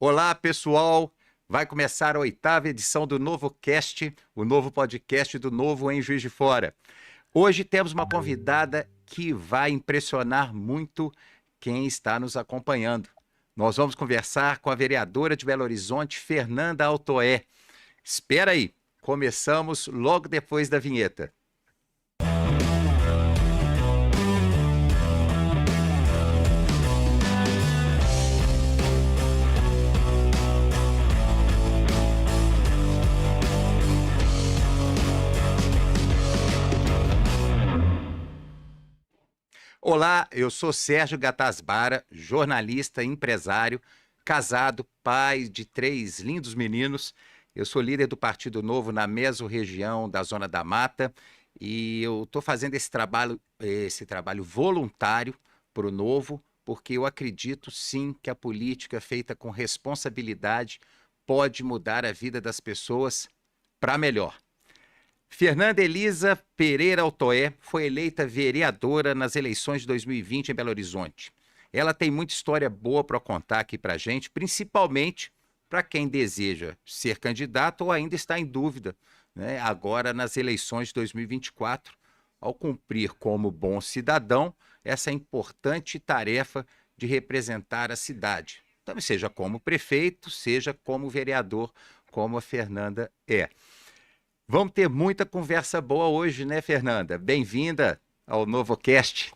Olá, pessoal! Vai começar a 8ª edição do Novo Cast, o novo podcast do Novo em Juiz de Fora. Hoje temos uma convidada que vai impressionar muito quem está nos acompanhando. Nós vamos conversar com a vereadora de Belo Horizonte, Fernanda Altoé. Espera aí, começamos logo depois da vinheta. Olá, eu sou Sérgio Gattasbara, jornalista, empresário, casado, pai de 3 lindos meninos. Eu sou líder do Partido Novo na mesorregião da Zona da Mata e eu estou fazendo esse trabalho voluntário para o Novo, porque eu acredito sim que a política feita com responsabilidade pode mudar a vida das pessoas para melhor. Fernanda Elisa Pereira Altoé foi eleita vereadora nas eleições de 2020 em Belo Horizonte. Ela tem muita história boa para contar aqui para a gente, principalmente para quem deseja ser candidato ou ainda está em dúvida, né, agora nas eleições de 2024, ao cumprir como bom cidadão essa importante tarefa de representar a cidade. Então, seja como prefeito, seja como vereador, como a Fernanda é. Vamos ter muita conversa boa hoje, né, Fernanda? Bem-vinda ao Novo Cast.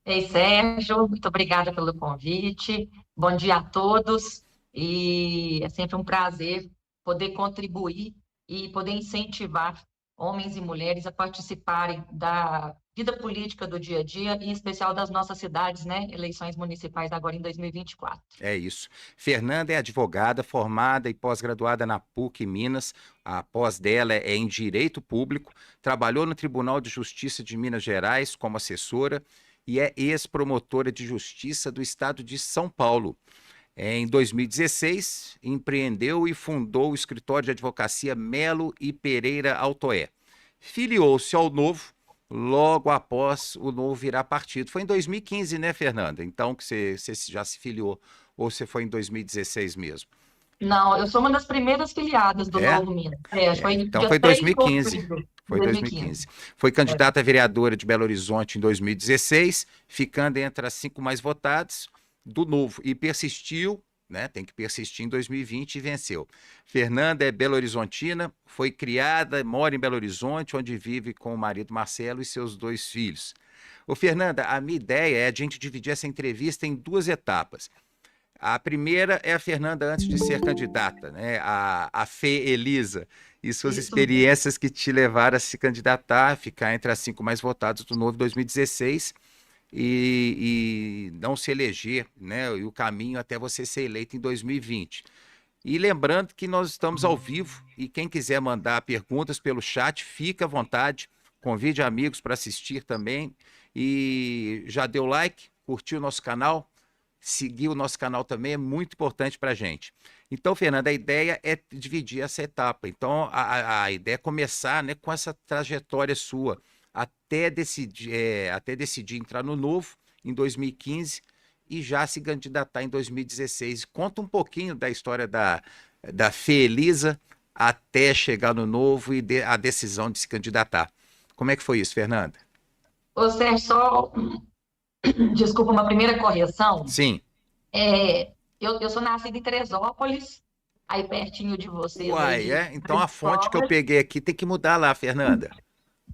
Ei, Sérgio, muito obrigada pelo convite. Bom dia a todos. E é sempre um prazer poder contribuir e poder incentivar homens e mulheres a participarem da vida política do dia a dia, e em especial das nossas cidades, né? Eleições municipais agora em 2024. É isso. Fernanda é advogada, formada e pós-graduada na PUC Minas. A pós dela é em Direito Público. Trabalhou no Tribunal de Justiça de Minas Gerais como assessora e é ex-promotora de Justiça do Estado de São Paulo. Em 2016, empreendeu e fundou o escritório de advocacia Melo e Pereira Altoé. Filiou-se ao Novo logo após o Novo virar partido. Foi em 2015, né, Fernanda? Então que você já se filiou, ou você foi em 2016 mesmo? Não, eu sou uma das primeiras filiadas do É? Novo Minas. Acho que foi Então dia foi 3 de 2015. outubro de Foi 2015. 2015. Foi candidata a vereadora de Belo Horizonte em 2016, ficando entre as 5 mais votadas do Novo. E persistiu, né? Tem que persistir em 2020 e venceu. Fernanda é belo-horizontina, foi criada, mora em Belo Horizonte, onde vive com o marido Marcelo e seus 2 filhos. Ô, Fernanda, a minha ideia é a gente dividir essa entrevista em 2 etapas. A primeira é a Fernanda antes de ser candidata, né? A Fê Elisa e suas Isso mesmo. experiências que te levaram a se candidatar, ficar entre as 5 mais votadas do Novo 2016 e não se eleger, né? E o caminho até você ser eleita em 2020. E lembrando que nós estamos ao vivo e quem quiser mandar perguntas pelo chat, fica à vontade, convide amigos para assistir também e já deu like, curtiu o nosso canal? Seguir o nosso canal também é muito importante para a gente. Então, Fernanda, a ideia é dividir essa etapa. Então, a ideia é começar, né, com essa trajetória sua, até decidir entrar no Novo em 2015 e já se candidatar em 2016. Conta um pouquinho da história da Fê Elisa até chegar no Novo e a decisão de se candidatar. Como é que foi isso, Fernanda? Ô, Sérgio, só, desculpa, uma primeira correção. Sim. Eu sou nascida em Teresópolis, aí pertinho de vocês aí Uai, de é? Então a Juiz de fonte que eu Fora. peguei aqui tem que mudar lá, Fernanda.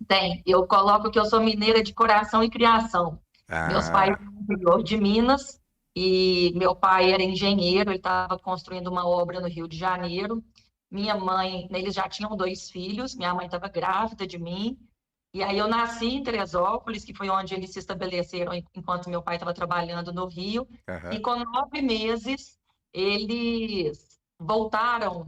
Tem, eu coloco que eu sou mineira de coração e criação. Meus pais Ah, são do interior de Minas, e meu pai era engenheiro, ele estava construindo uma obra no Rio de Janeiro. Minha mãe, eles já tinham 2 filhos, minha mãe estava grávida de mim, e aí eu nasci em Teresópolis, que foi onde eles se estabeleceram enquanto meu pai estava trabalhando no Rio, e aham. com 9 meses eles voltaram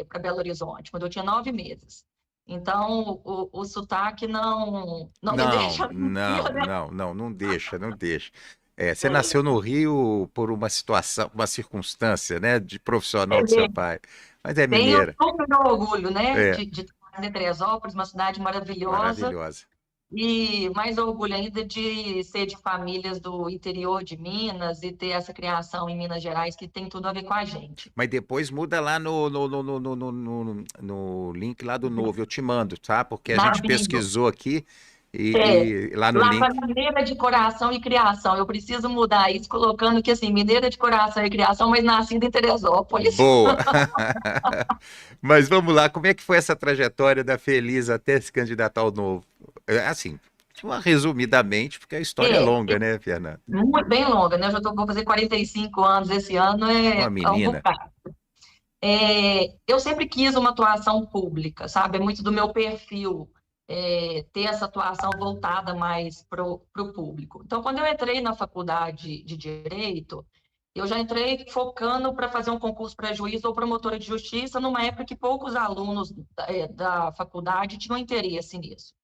para Belo Horizonte, quando eu tinha 9 meses. Então, o sotaque não me Não, deixa não, mentir, né? não, não, não deixa, não deixa. É, você nasceu no Rio por uma situação, uma circunstância, né, de profissional do seu pai, mas é Tenho mineira. super orgulho, né, É, de estar em Teresópolis, uma cidade maravilhosa. maravilhosa. E mais orgulho ainda de ser de famílias do interior de Minas e ter essa criação em Minas Gerais que tem tudo a ver com a gente. Mas depois muda lá no link lá do Novo, eu te mando, tá? Porque a gente Navio. pesquisou aqui É, e lá no lá link. para mineira de coração e criação. Eu preciso mudar isso, colocando que assim, mineira de coração e criação, mas nascida em Teresópolis. Boa! Mas vamos lá, como é que foi essa trajetória da Feliz até se candidatar ao Novo? Assim, resumidamente, porque a história é É, longa, né, Fernanda? muito bem longa, né? Eu já vou fazer 45 anos esse ano, Uma é um menina. bocado. Eu sempre quis uma atuação pública, sabe? É muito do meu perfil ter essa atuação voltada mais para o público. Então, quando eu entrei na faculdade de Direito, eu já entrei focando para fazer um concurso para juiz ou promotora de justiça, numa época que poucos alunos da faculdade tinham interesse nisso.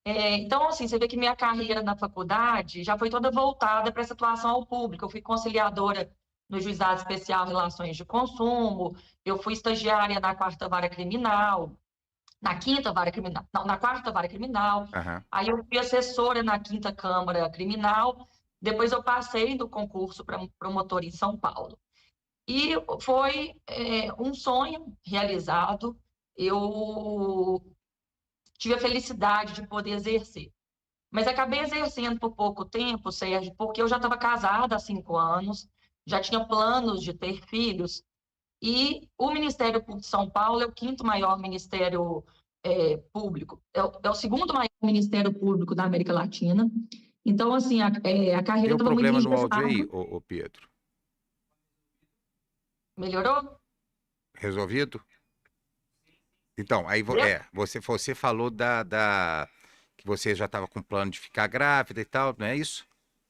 Então, assim, você vê que minha carreira na faculdade já foi toda voltada para essa atuação ao público. Eu fui conciliadora no Juizado Especial Relações de Consumo, eu fui estagiária na quarta vara criminal, na quinta vara criminal, não, na quarta vara criminal, Aham. aí eu fui assessora na quinta Câmara Criminal, depois eu passei do concurso para promotor em São Paulo. E foi um sonho realizado, eu tive a felicidade de poder exercer. Mas acabei exercendo por pouco tempo, Sérgio, porque eu já estava casada há 5 anos, já tinha planos de ter filhos, e o Ministério Público de São Paulo é o quinto maior ministério público, é o segundo maior ministério público da América Latina. Então, assim, a carreira Deu estava muito problema no áudio engessada. aí, ô Pedro? Melhorou? Resolvido? Então, aí Deu? você falou que você já estava com plano de ficar grávida e tal, não é isso?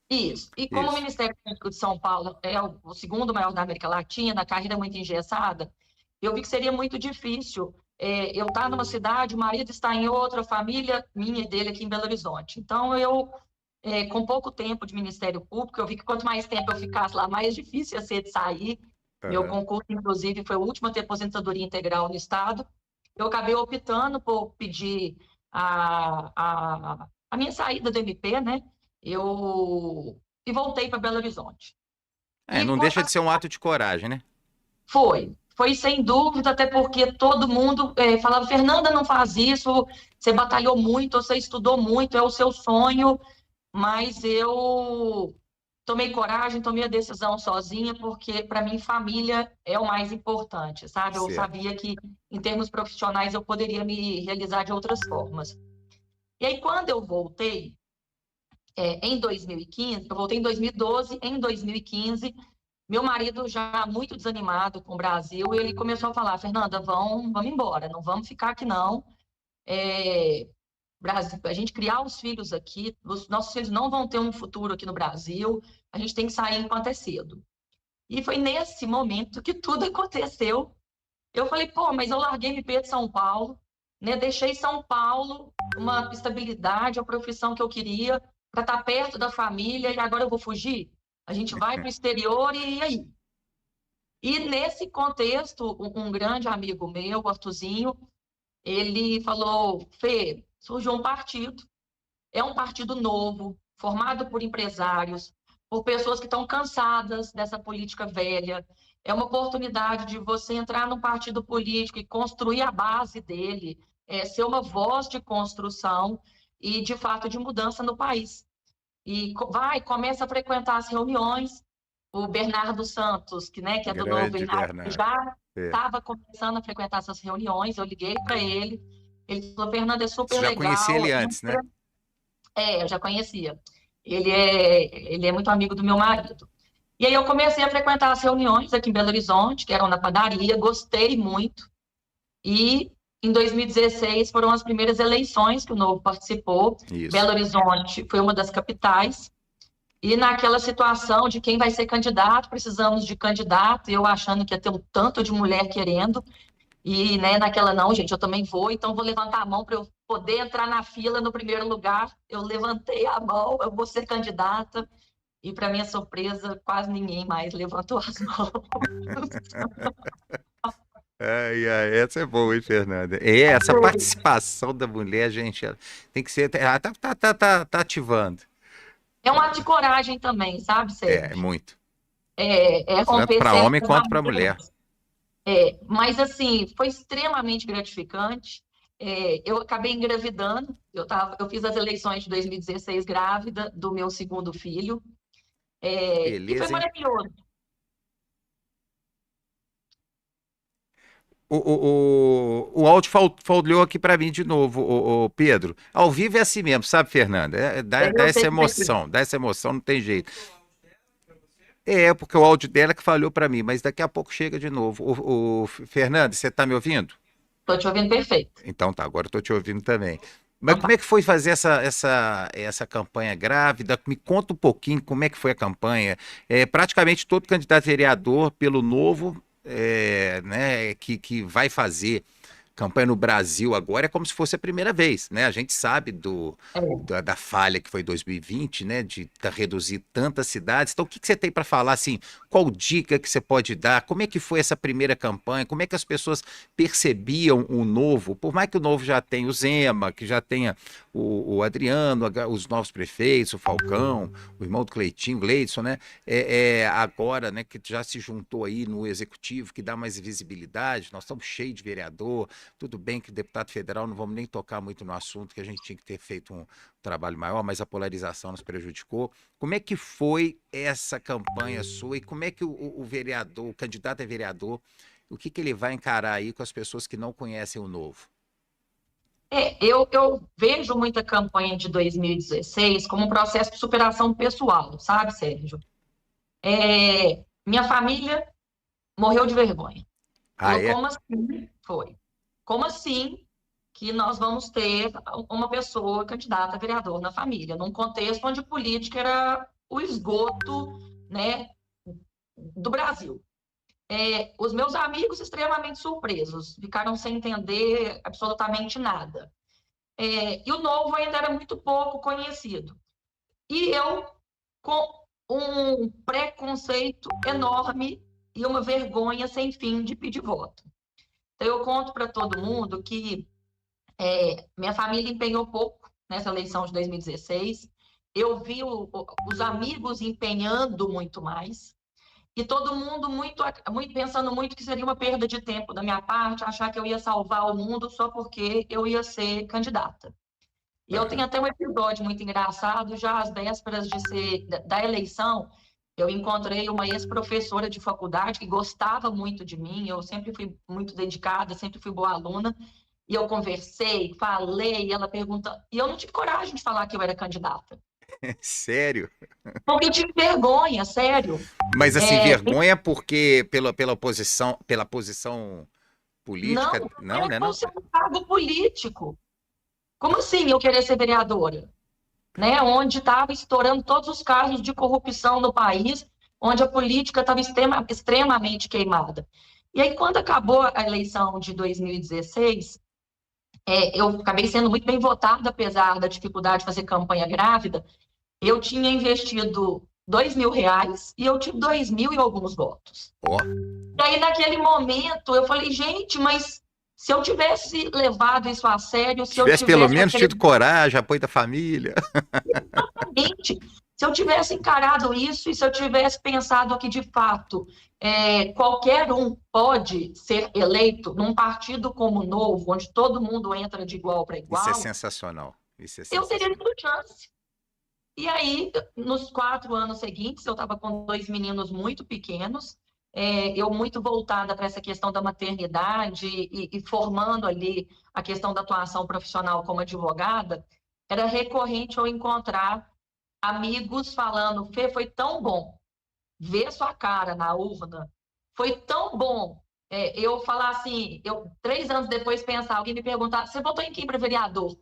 Isso. E como o Isso. Ministério Público de São Paulo é o segundo maior da América Latina, a carreira é muito engessada, eu vi que seria muito difícil eu estar numa cidade, o marido está em outra, família minha e dele aqui em Belo Horizonte. Então, com pouco tempo de Ministério Público, eu vi que quanto mais tempo eu ficasse lá, mais difícil ia ser de sair. Meu Aham. concurso, inclusive, foi o último a ter aposentadoria integral no Estado. Eu acabei optando por pedir a minha saída do MP, né? E voltei para Belo Horizonte. É, E não deixa de ser um ato de coragem, né? foi sem dúvida, até porque todo mundo falava, Fernanda, não faz isso, você batalhou muito, você estudou muito, é o seu sonho, mas eu tomei coragem, tomei a decisão sozinha, porque para mim família é o mais importante, sabe? Eu Certo. sabia que em termos profissionais eu poderia me realizar de outras formas. E aí quando eu voltei em 2015, eu voltei em 2012, em 2015, meu marido já muito desanimado com o Brasil, ele começou a falar, Fernanda, vamos embora, não vamos ficar aqui não. Brasil, a gente criar os filhos aqui, os nossos filhos não vão ter um futuro aqui no Brasil, a gente tem que sair enquanto é cedo. E foi nesse momento que tudo aconteceu. Eu falei, pô, mas eu larguei MP de São Paulo, né? Deixei São Paulo, uma estabilidade, a profissão que eu queria, para estar perto da família, e agora eu vou fugir? A gente vai para o exterior e aí? E nesse contexto, um grande amigo meu, o Artuzinho, ele falou, Fê, surgiu um partido, é um partido novo, formado por empresários, por pessoas que estão cansadas dessa política velha. É uma oportunidade de você entrar num partido político e construir a base dele, ser uma voz de construção e, de fato, de mudança no país. E começa a frequentar as reuniões. O Bernardo Santos, que é do Novo, Grande ele Bernardo. já É. estava começando a frequentar essas reuniões. Eu liguei para ele falou, Fernanda, é Você super já conhecia legal. ele antes, né? Eu já conhecia. Ele é muito amigo do meu marido. E aí eu comecei a frequentar as reuniões aqui em Belo Horizonte, que eram na padaria, gostei muito. E em 2016 foram as primeiras eleições que o Novo participou. Isso. Belo Horizonte foi uma das capitais. E naquela situação de quem vai ser candidato, precisamos de candidato, eu achando que ia ter um tanto de mulher querendo. E, né, naquela, não, gente, eu também vou, então vou levantar a mão para eu poder entrar na fila no primeiro lugar. Eu levantei a mão, eu vou ser candidata. E, para minha surpresa, quase ninguém mais levantou as mãos. Ai, ai, essa é boa, hein, Fernanda? É, essa participação da mulher, gente, ela tem que ser. Ela tá ativando. É um ato de coragem também, sabe, É Sérgio? muito. É Tanto romper para homem certas quanto para mulher. barreiras. Mas, assim, foi extremamente gratificante. Eu acabei engravidando. Eu fiz as eleições de 2016 grávida do meu segundo filho. E foi Beleza, hein? maravilhoso. O áudio falhou aqui para mim de novo, o Pedro. Ao vivo é assim mesmo, sabe, Fernanda? Dá Eu essa sei como é que é. emoção, dá essa emoção, não tem jeito. É, porque o áudio dela que falhou para mim, mas daqui a pouco chega de novo. Fernanda, você está me ouvindo? Estou te ouvindo perfeito. Então tá, agora eu tô te ouvindo também. Mas Então como é tá. que foi fazer essa campanha grávida? Me conta um pouquinho como é que foi a campanha. Praticamente todo candidato a vereador pelo Novo, né, que vai fazer campanha no Brasil agora é como se fosse a primeira vez, né? A gente sabe É. da falha que foi 2020, né? De reduzir tantas cidades. Então, o que você tem para falar, assim, qual dica que você pode dar? Como é que foi essa primeira campanha? Como é que as pessoas percebiam o Novo? Por mais que o Novo já tenha o Zema, que já tenha o Adriano, os novos prefeitos, o Falcão, o irmão do Cleitinho, Gleidson, né? Agora, né, que já se juntou aí no executivo, que dá mais visibilidade, nós estamos cheios de vereador, tudo bem que deputado federal, não vamos nem tocar muito no assunto, que a gente tinha que ter feito um trabalho maior, mas a polarização nos prejudicou. Como é que foi essa campanha sua e como é que o vereador, o candidato a vereador, o que ele vai encarar aí com as pessoas que não conhecem o Novo? Eu vejo muita campanha de 2016 como um processo de superação pessoal, sabe, Sérgio? Minha família morreu de vergonha. Ah, Falou, é? como assim? Foi. Como assim que nós vamos ter uma pessoa candidata a vereador na família, num contexto onde política era o esgoto, né, do Brasil? Os meus amigos extremamente surpresos, ficaram sem entender absolutamente nada. E o Novo ainda era muito pouco conhecido. E eu, com um preconceito enorme e uma vergonha sem fim de pedir voto. Então, eu conto para todo mundo que minha família empenhou pouco nessa eleição de 2016. Eu vi os amigos empenhando muito mais. E todo mundo pensando muito que seria uma perda de tempo da minha parte, achar que eu ia salvar o mundo só porque eu ia ser candidata. E eu tenho Aham. até um episódio muito engraçado, já às vésperas da eleição, eu encontrei uma ex-professora de faculdade que gostava muito de mim, eu sempre fui muito dedicada, sempre fui boa aluna, e eu conversei, falei, e ela pergunta, e eu não tive coragem de falar que eu era candidata. Sério? Porque eu tive vergonha, sério. Mas assim, É, vergonha porque pela posição não, política, não, é né, não? você um cargo político. Como assim eu querer ser vereadora? Né? Onde estava estourando todos os casos de corrupção no país, onde a política estava extremamente queimada. E aí, quando acabou a eleição de 2016, eu acabei sendo muito bem votada, apesar da dificuldade de fazer campanha grávida. Eu tinha investido R$ 2.000 e eu tive 2.000 e alguns votos. Ó, E aí, naquele momento, eu falei, gente, mas se eu tivesse levado isso a sério, se eu tivesse pelo tivesse menos tido coragem, apoio da família. exatamente, se eu tivesse encarado isso e se eu tivesse pensado que, de fato, qualquer um pode ser eleito num partido como o Novo, onde todo mundo entra de igual para Isso é igual, sensacional. Isso é eu teria sensacional. tido chance. E aí, nos 4 anos seguintes, eu estava com 2 meninos muito pequenos, eu muito voltada para essa questão da maternidade e formando ali a questão da atuação profissional como advogada, era recorrente eu encontrar amigos falando, Fê, foi tão bom ver sua cara na urna, foi tão bom eu falar assim, 3 anos depois pensar, alguém me perguntar, você votou em quem para vereador?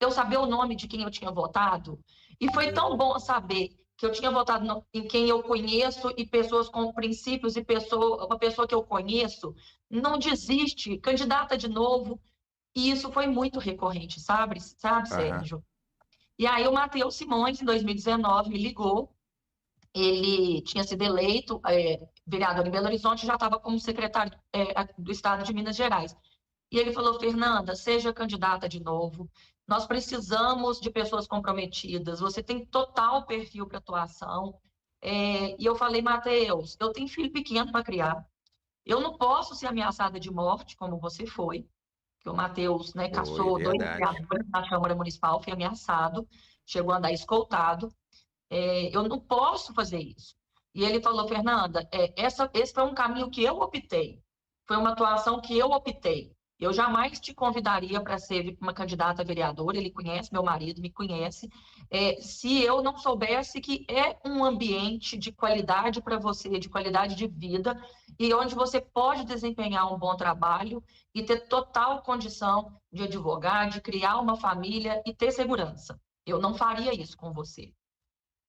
Eu saber o nome de quem eu tinha votado, e foi tão bom saber que eu tinha votado em quem eu conheço e pessoas com princípios e uma pessoa que eu conheço, não desiste, candidata de novo, e isso foi muito recorrente, sabe, Aham. Sérgio? E aí o Matheus Simões, em 2019, me ligou ele tinha sido eleito vereador em Belo Horizonte, já estava como secretário do Estado de Minas Gerais. E ele falou: Fernanda, seja candidata de novo. Nós precisamos de pessoas comprometidas. Você tem total perfil para atuação. E eu falei: Matheus, eu tenho filho pequeno para criar. Eu não posso ser ameaçada de morte, como você foi, que o Matheus, né, Foi caçou 2 verdade. vereadores na Câmara Municipal, foi ameaçado, chegou a andar escoltado. Eu não posso fazer isso. E ele falou: Fernanda, esse foi um caminho que eu optei, foi uma atuação que eu optei. Eu jamais te convidaria para ser uma candidata a vereadora, ele conhece meu marido, me conhece, se eu não soubesse que é um ambiente de qualidade para você, de qualidade de vida, e onde você pode desempenhar um bom trabalho e ter total condição de advogar, de criar uma família e ter segurança. Eu não faria isso com você.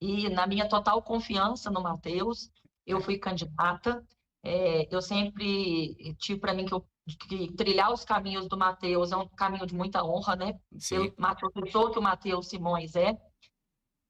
E na minha total confiança no Matheus, eu É, fui candidata. Eu sempre tive para mim que trilhar os caminhos do Matheus é um caminho de muita honra, né? sim. Pelo pessoa que o Matheus Simões é.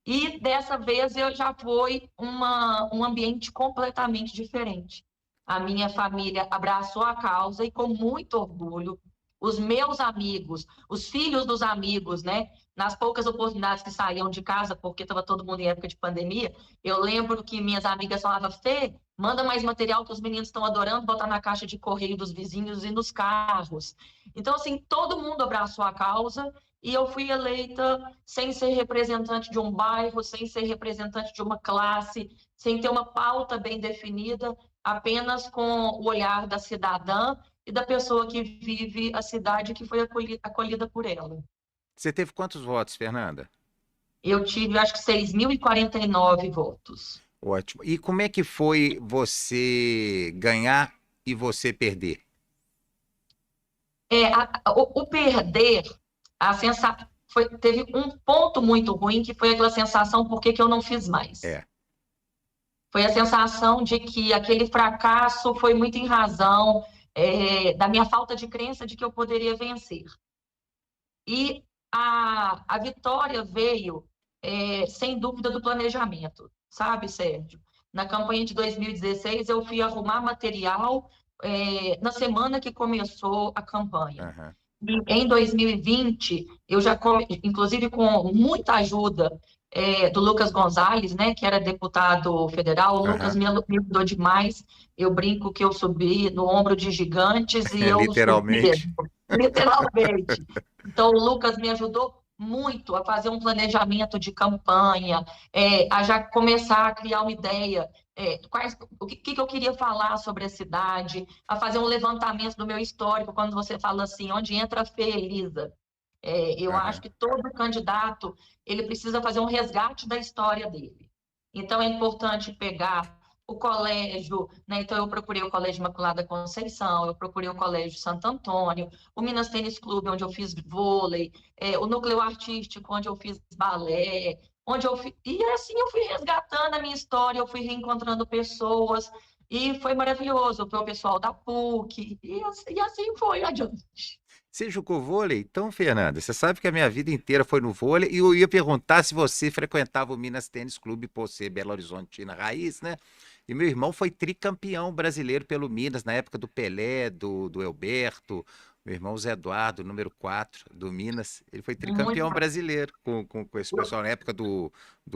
E dessa vez eu já foi um ambiente completamente diferente. A minha família abraçou a causa e com muito orgulho. Os meus amigos, os filhos dos amigos, né? Nas poucas oportunidades que saíam de casa, porque estava todo mundo em época de pandemia, eu lembro que minhas amigas falavam: Fê, manda mais material que os meninos estão adorando botar na caixa de correio dos vizinhos e nos carros. Então, assim, todo mundo abraçou a causa e eu fui eleita sem ser representante de um bairro, sem ser representante de uma classe, sem ter uma pauta bem definida, apenas com o olhar da cidadã e da pessoa que vive a cidade que foi acolhida por ela. Você teve quantos votos, Fernanda? Eu tive, acho que 6.049 votos. Ótimo. E como é que foi você ganhar e você perder? O perder, a sensação, teve um ponto muito ruim, que foi aquela sensação: por que que eu não fiz mais? É. Foi a sensação de que aquele fracasso foi muito em razão da minha falta de crença de que eu poderia vencer. E a vitória veio, sem dúvida, do planejamento, sabe, Sérgio? Na campanha de 2016, eu fui arrumar material na semana que começou a campanha. Aham. E em 2020, eu já, inclusive com muita ajuda do Lucas Gonzalez, né, que era deputado federal. O Lucas Aham. me ajudou demais. Eu brinco que eu subi no ombro de gigantes e eu subi Literalmente. mesmo, literalmente. Então, o Lucas me ajudou muito a fazer um planejamento de campanha, a já começar a criar uma ideia, o que eu queria falar sobre a cidade, a fazer um levantamento do meu histórico, quando você fala assim: onde entra a Fê Elisa? Eu acho Aham. que todo candidato ele precisa fazer um resgate da história dele. Então, é importante pegar o colégio, né? Então, eu procurei o Colégio Imaculada Conceição, eu procurei o Colégio Santo Antônio, o Minas Tênis Clube, onde eu fiz vôlei, o Núcleo Artístico, onde eu fiz balé, e assim eu fui resgatando a minha história, eu fui reencontrando pessoas, e foi maravilhoso. Foi o pessoal da PUC, e assim foi adiante. Você jogou vôlei? Então, Fernanda, você sabe que a minha vida inteira foi no vôlei e eu ia perguntar se você frequentava o Minas Tênis Clube por ser Belo Horizontina raiz, né? E meu irmão foi tricampeão brasileiro pelo Minas na época do Pelé, do Elberto. Meu irmão Zé Eduardo, número 4 do Minas, ele foi Muito. tricampeão brasileiro com esse pessoal na época do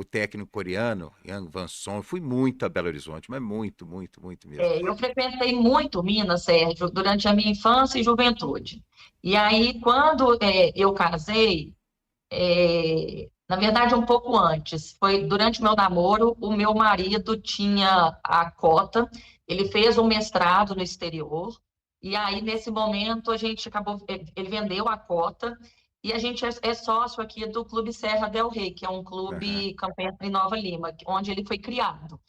técnico coreano, Yang Van-son. Eu fui muito a Belo Horizonte, mas muito, muito, muito mesmo. Eu frequentei muito Minas, Sérgio, durante a minha infância e juventude. E aí, quando eu casei, na verdade, um pouco antes, foi durante o meu namoro, o meu marido tinha a cota, ele fez um mestrado no exterior, e aí, nesse momento, a gente acabou, ele vendeu a cota, e a gente é sócio aqui do Clube Serra del Rey, que é um Aham. clube campestre em Nova Lima, onde ele foi criado.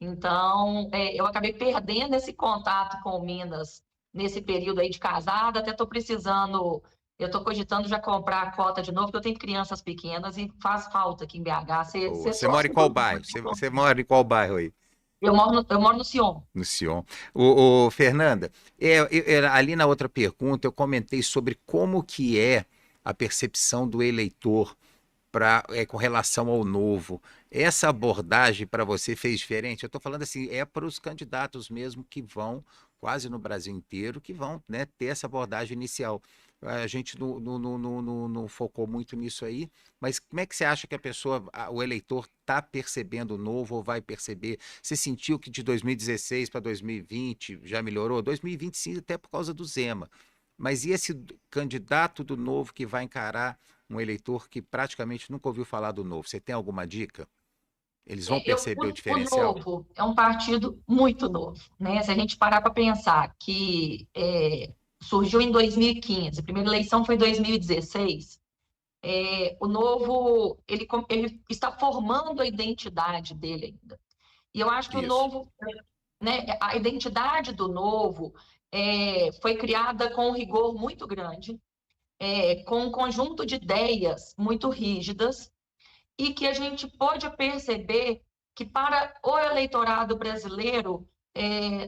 Então, eu acabei perdendo esse contato com Minas nesse período aí de casada. Até estou precisando, eu estou cogitando já comprar a cota de novo, porque eu tenho crianças pequenas e faz falta aqui em BH Boa. ser Você mora em sócio qual do bairro? Você mora em qual bairro aí? eu moro no Sion. No Sion. Fernanda, ali na outra pergunta eu comentei sobre como que é a percepção do eleitor com relação ao novo. Essa abordagem para você fez diferente? Eu estou falando assim, é para os candidatos mesmo que vão, quase no Brasil inteiro, que vão, né, ter essa abordagem inicial. A gente não focou muito nisso aí, mas como é que você acha que a pessoa, o eleitor, está percebendo o novo ou vai perceber? Você sentiu que de 2016 para 2020 já melhorou? 2020 sim, até por causa do Zema. Mas e esse candidato do novo que vai encarar um eleitor que praticamente nunca ouviu falar do novo? Você tem alguma dica? Eles vão perceber o O diferencial? Novo é um partido muito novo, né? Se a gente parar para pensar que surgiu em 2015, a primeira eleição foi em 2016, o Novo ele está formando a identidade dele ainda. E eu acho que o Isso. Novo, né, a identidade do Novo foi criada com um rigor muito grande, com um conjunto de ideias muito rígidas, e que a gente pode perceber que para o eleitorado brasileiro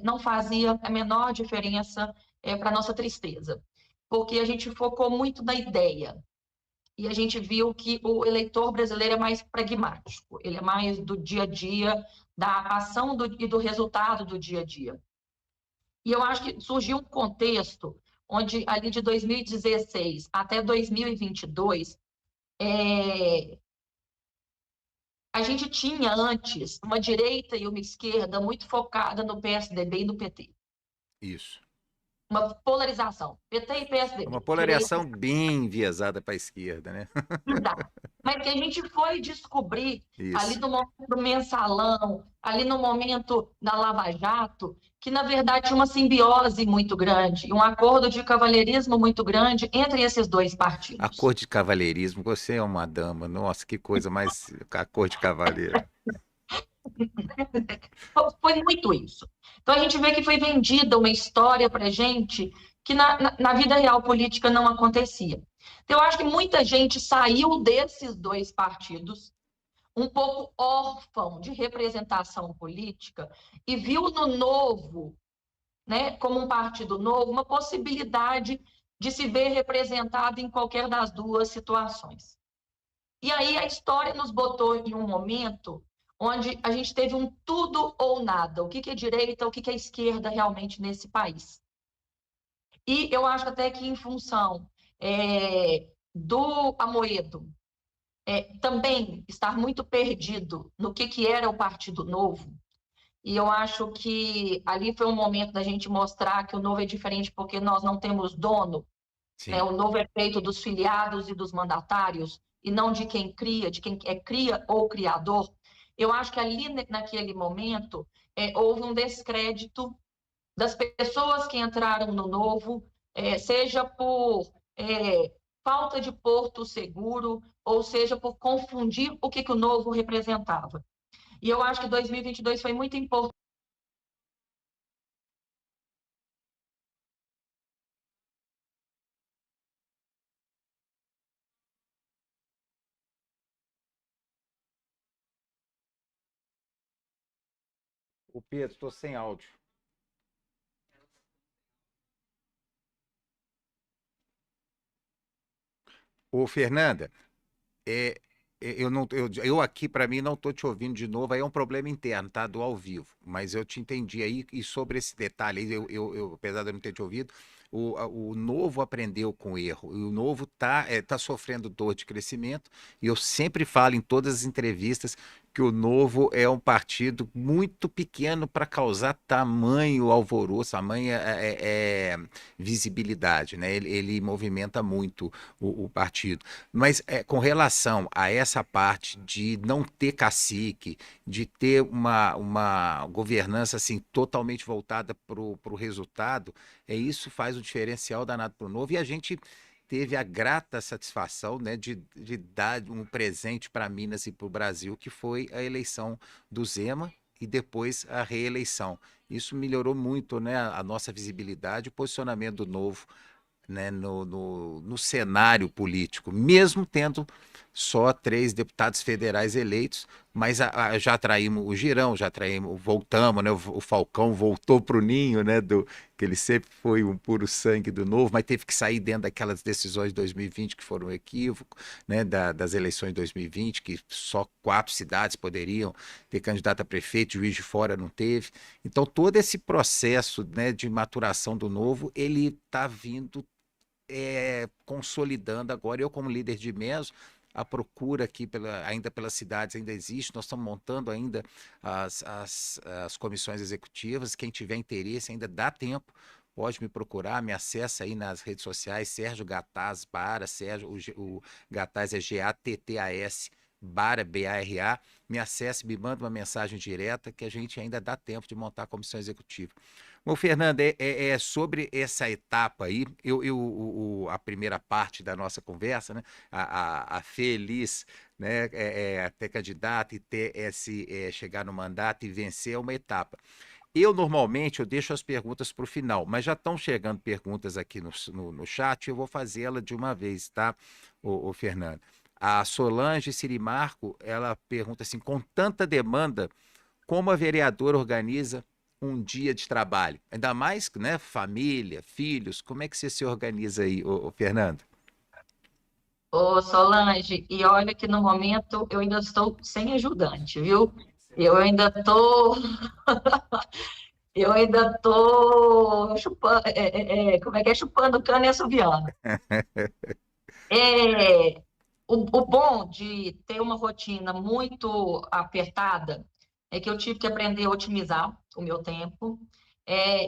não fazia a menor diferença para nossa tristeza, porque a gente focou muito na ideia e a gente viu que o eleitor brasileiro é mais pragmático, ele é mais do dia a dia, da ação e do resultado do dia a dia. E eu acho que surgiu um contexto onde ali de 2016 até 2022, a gente tinha antes uma direita e uma esquerda muito focada no PSDB e no PT. Isso. Uma polarização, PT e É uma PSDB, direita polarização bem enviesada para a esquerda, né? e dá. Mas que a gente foi descobrir ali Isso. no momento do mensalão, ali no momento da Lava Jato, que na verdade tinha uma simbiose muito grande, um acordo de cavalheirismo muito grande entre esses dois A partidos. cor de cavalheirismo, você é uma dama. Nossa, que coisa mais. A cor de cavaleiro. Foi muito isso. Então a gente vê que foi vendida uma história para gente que na vida real política não acontecia. Então, eu acho que muita gente saiu desses dois partidos um pouco órfão de representação política e viu no Novo, né, como um partido novo, uma possibilidade de se ver representado em qualquer das duas situações. E aí a história nos botou em um momento onde a gente teve um tudo ou nada. O que é direita, o que é esquerda realmente nesse país. E eu acho até que em função do Amoedo também estar muito perdido no que era o Partido Novo, e eu acho que ali foi um momento da gente mostrar que o Novo é diferente porque nós não temos dono, né? Sim. O Novo é feito dos filiados e dos mandatários, e não de quem cria, de quem é cria ou criador. Eu acho que ali, naquele momento, houve um descrédito das pessoas que entraram no Novo, seja por falta de porto seguro, ou seja por confundir o que o Novo representava. E eu acho que 2022 foi muito importante. O Pedro, estou sem áudio. Ô, Fernanda, é, eu não, eu aqui para mim não estou te ouvindo de novo, aí é um problema interno, tá? Do ao vivo. Mas eu te entendi aí, e sobre esse detalhe aí, apesar de eu não ter te ouvido, o novo aprendeu com o erro, e o novo tá sofrendo dor de crescimento, e eu sempre falo em todas as entrevistas que o novo é um partido muito pequeno para causar tamanho alvoroço, tamanha visibilidade, né? Ele movimenta muito o partido. Mas com relação a essa parte de não ter cacique, de ter uma governança assim totalmente voltada para o resultado, isso faz o diferencial danado para o novo. E a gente teve a grata satisfação, né, de dar um presente para Minas e para o Brasil, que foi a eleição do Zema e depois a reeleição. Isso melhorou muito, né, a nossa visibilidade, o posicionamento do novo, né, no cenário político, mesmo tendo só 3 deputados federais eleitos, mas já traímos o Girão, já traímos, voltamos, né? O Falcão voltou para o ninho, né? Que ele sempre foi um puro sangue do Novo, mas teve que sair dentro daquelas decisões de 2020 que foram um equívoco, né? Das eleições de 2020, que só 4 cidades poderiam ter candidato a prefeito, Juiz de Fora não teve. Então, todo esse processo, né, de maturação do Novo, ele está vindo consolidando agora. Eu, como líder de Meso, a procura aqui ainda pelas cidades ainda existe. Nós estamos montando ainda as comissões executivas. Quem tiver interesse ainda dá tempo, pode me procurar, me acessa aí nas redes sociais, Sérgio Gattas Bara, Sérgio, o Gattas é Gattas, Bara, Bara, me acesse, me manda uma mensagem direta que a gente ainda dá tempo de montar a comissão executiva. Bom, Fernando, sobre essa etapa aí, a primeira parte da nossa conversa, né, a feliz, né, ter candidato e chegar no mandato e vencer é uma etapa. Normalmente, eu deixo as perguntas para o final, mas já estão chegando perguntas aqui no chat, eu vou fazê-la de uma vez, tá, o Fernando? A Solange Sirimarco, ela pergunta assim, com tanta demanda, como a vereadora organiza um dia de trabalho? Ainda mais, né, família, filhos, como é que você se organiza aí, Fernando? Ô, Solange, e olha que no momento eu ainda estou sem ajudante, viu? Eu ainda estou, eu ainda estou chupando, como é que é? Chupando cana e assoviando. É, o bom de ter uma rotina muito apertada é que eu tive que aprender a otimizar o meu tempo,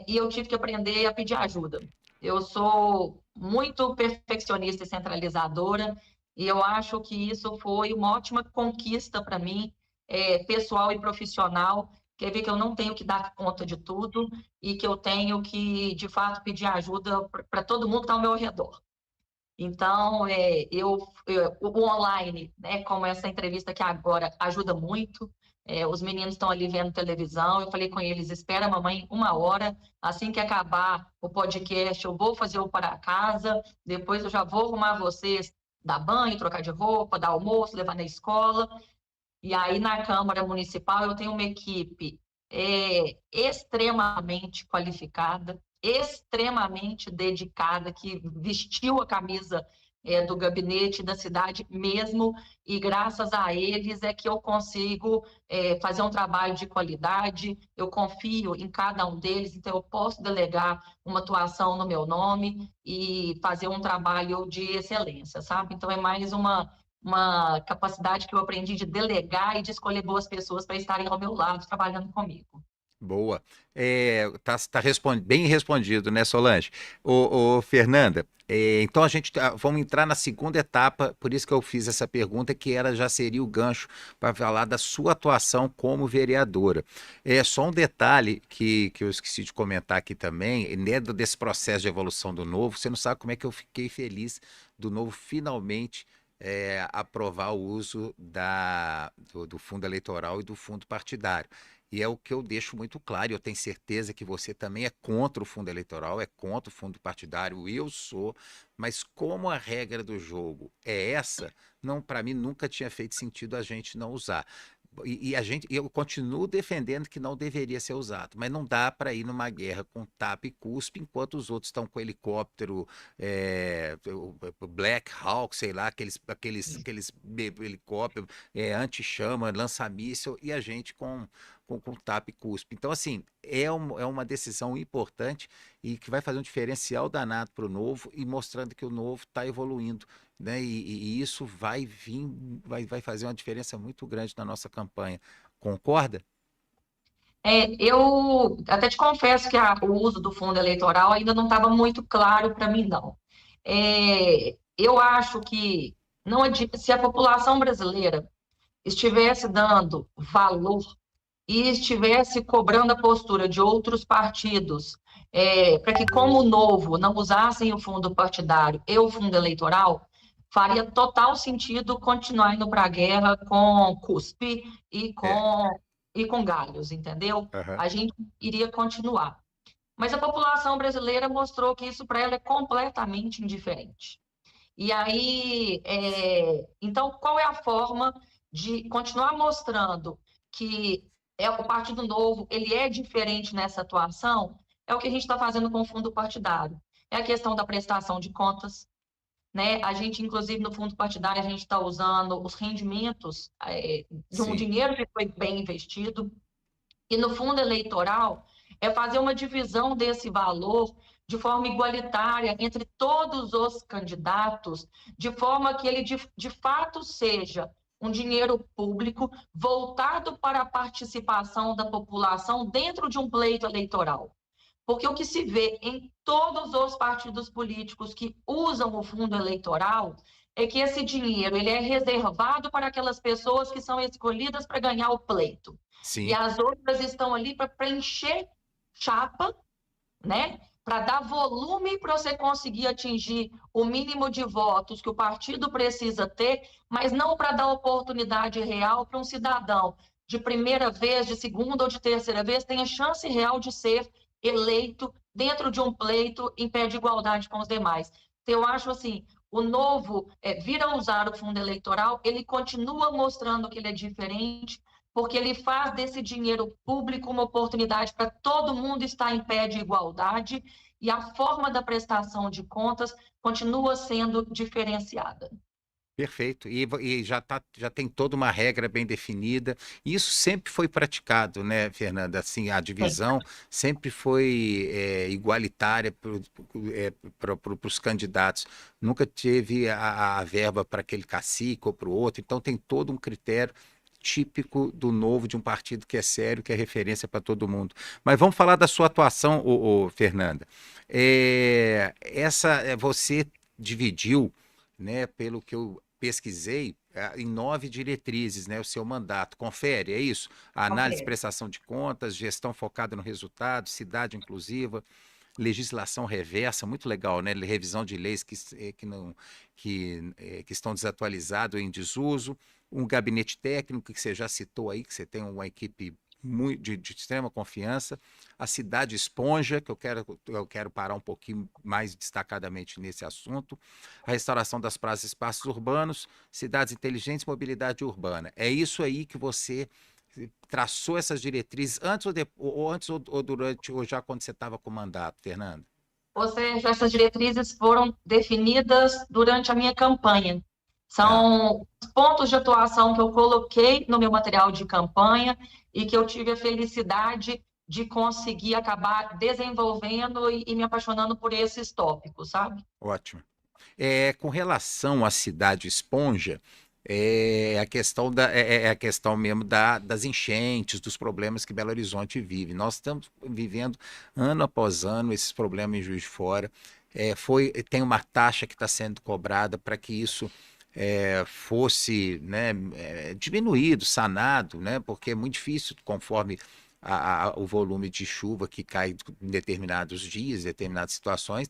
e eu tive que aprender a pedir ajuda. Eu sou muito perfeccionista e centralizadora, e eu acho que isso foi uma ótima conquista para mim, pessoal e profissional. Quer ver que eu não tenho que dar conta de tudo e que eu tenho que, de fato, pedir ajuda para todo mundo que está ao meu redor. Então, o online, né, como essa entrevista aqui agora, ajuda muito. Os meninos estão ali vendo televisão. Eu falei com eles: espera, mamãe, 1 hora. Assim que acabar o podcast, eu vou fazer o para casa. Depois eu já vou arrumar vocês, dar banho, trocar de roupa, dar almoço, levar na escola. E aí, na Câmara Municipal, eu tenho uma equipe extremamente qualificada, extremamente dedicada, que vestiu a camisa do gabinete da cidade mesmo, e graças a eles é que eu consigo fazer um trabalho de qualidade. Eu confio em cada um deles, então eu posso delegar uma atuação no meu nome e fazer um trabalho de excelência, sabe? Então é mais uma capacidade que eu aprendi de delegar e de escolher boas pessoas para estarem ao meu lado, trabalhando comigo. Boa. Bem respondido, né, Solange? Fernanda, então vamos entrar na segunda etapa, por isso que eu fiz essa pergunta, que já seria o gancho para falar da sua atuação como vereadora. Só um detalhe que eu esqueci de comentar aqui também, dentro desse processo de evolução do Novo, você não sabe como é que eu fiquei feliz do Novo finalmente aprovar o uso do fundo eleitoral e do fundo partidário. E é o que eu deixo muito claro, eu tenho certeza que você também é contra o fundo eleitoral, é contra o fundo partidário, eu sou, mas como a regra do jogo é essa, não, para mim nunca tinha feito sentido a gente não usar. Eu continuo defendendo que não deveria ser usado, mas não dá para ir numa guerra com tapa e cuspe, enquanto os outros estão com helicóptero, o Black Hawk, sei lá, aqueles helicópteros anti-chama, lança-míssil, e a gente com tapa e cuspe. Então, assim, é uma decisão importante e que vai fazer um diferencial danado para o Novo e mostrando que o Novo está evoluindo, né? E isso vai vir, vai fazer uma diferença muito grande na nossa campanha. Concorda? Eu até te confesso que o uso do fundo eleitoral ainda não estava muito claro para mim, não. Eu acho que não se a população brasileira estivesse dando valor e estivesse cobrando a postura de outros partidos, para que, como o Novo, não usassem o fundo partidário e o fundo eleitoral, faria total sentido continuar indo para a guerra com cuspe e É. com galhos, entendeu? Aham. A gente iria continuar. Mas a população brasileira mostrou que isso para ela é completamente indiferente. E aí, então, qual é a forma de continuar mostrando que o Partido Novo ele é diferente nessa atuação? É o que a gente está fazendo com o fundo partidário. É a questão da prestação de contas, né? A gente, inclusive, no fundo partidário, a gente está usando os rendimentos de um Sim, dinheiro que foi bem investido. E no fundo eleitoral, é fazer uma divisão desse valor de forma igualitária entre todos os candidatos, de forma que ele de fato seja um dinheiro público voltado para a participação da população dentro de um pleito eleitoral. Porque o que se vê em todos os partidos políticos que usam o fundo eleitoral é que esse dinheiro ele é reservado para aquelas pessoas que são escolhidas para ganhar o pleito. E sim, as outras estão ali para preencher chapa, né? Para dar volume para você conseguir atingir o mínimo de votos que o partido precisa ter, mas não para dar oportunidade real para um cidadão de primeira vez, de segunda ou de terceira vez, tenha chance real de ser eleito dentro de um pleito em pé de igualdade com os demais. Então, eu acho assim, o novo vir a usar o fundo eleitoral, ele continua mostrando que ele é diferente, porque ele faz desse dinheiro público uma oportunidade para todo mundo estar em pé de igualdade e a forma da prestação de contas continua sendo diferenciada. perfeito. E já tem toda uma regra bem definida. E isso sempre foi praticado, né, Fernanda? Assim, a Sim. divisão sempre foi igualitária para os candidatos. Nunca teve a verba para aquele cacique ou para o outro. Então tem todo um critério típico do Novo, de um partido que é sério, que é referência para todo mundo. Mas vamos falar da sua atuação, Fernanda. Você dividiu, né, pelo que eu pesquisei, em 9 diretrizes, né, o seu mandato. Confere, é isso? A análise e Ok. prestação de contas, gestão focada no resultado, cidade inclusiva, legislação reversa, muito legal, né? Revisão de leis que estão desatualizadas ou em desuso, um gabinete técnico que você já citou aí, que você tem uma equipe de extrema confiança, a cidade esponja, que eu quero parar um pouquinho mais destacadamente nesse assunto, a restauração das praças e espaços urbanos, cidades inteligentes, mobilidade urbana. É isso aí que você traçou essas diretrizes antes ou durante, ou já quando você estava com o mandato, Fernando? Ou seja, essas diretrizes foram definidas durante a minha campanha. Tá, São os pontos de atuação que eu coloquei no meu material de campanha e que eu tive a felicidade de conseguir acabar desenvolvendo e me apaixonando por esses tópicos, sabe? ótimo. Com relação à cidade esponja, é a questão mesmo das enchentes, dos problemas que Belo Horizonte vive. Nós estamos vivendo ano após ano esses problemas em Juiz de Fora. Tem uma taxa que está sendo cobrada para que isso fosse, né, diminuído, sanado, né, porque é muito difícil conforme o volume de chuva que cai em determinados dias, determinadas situações,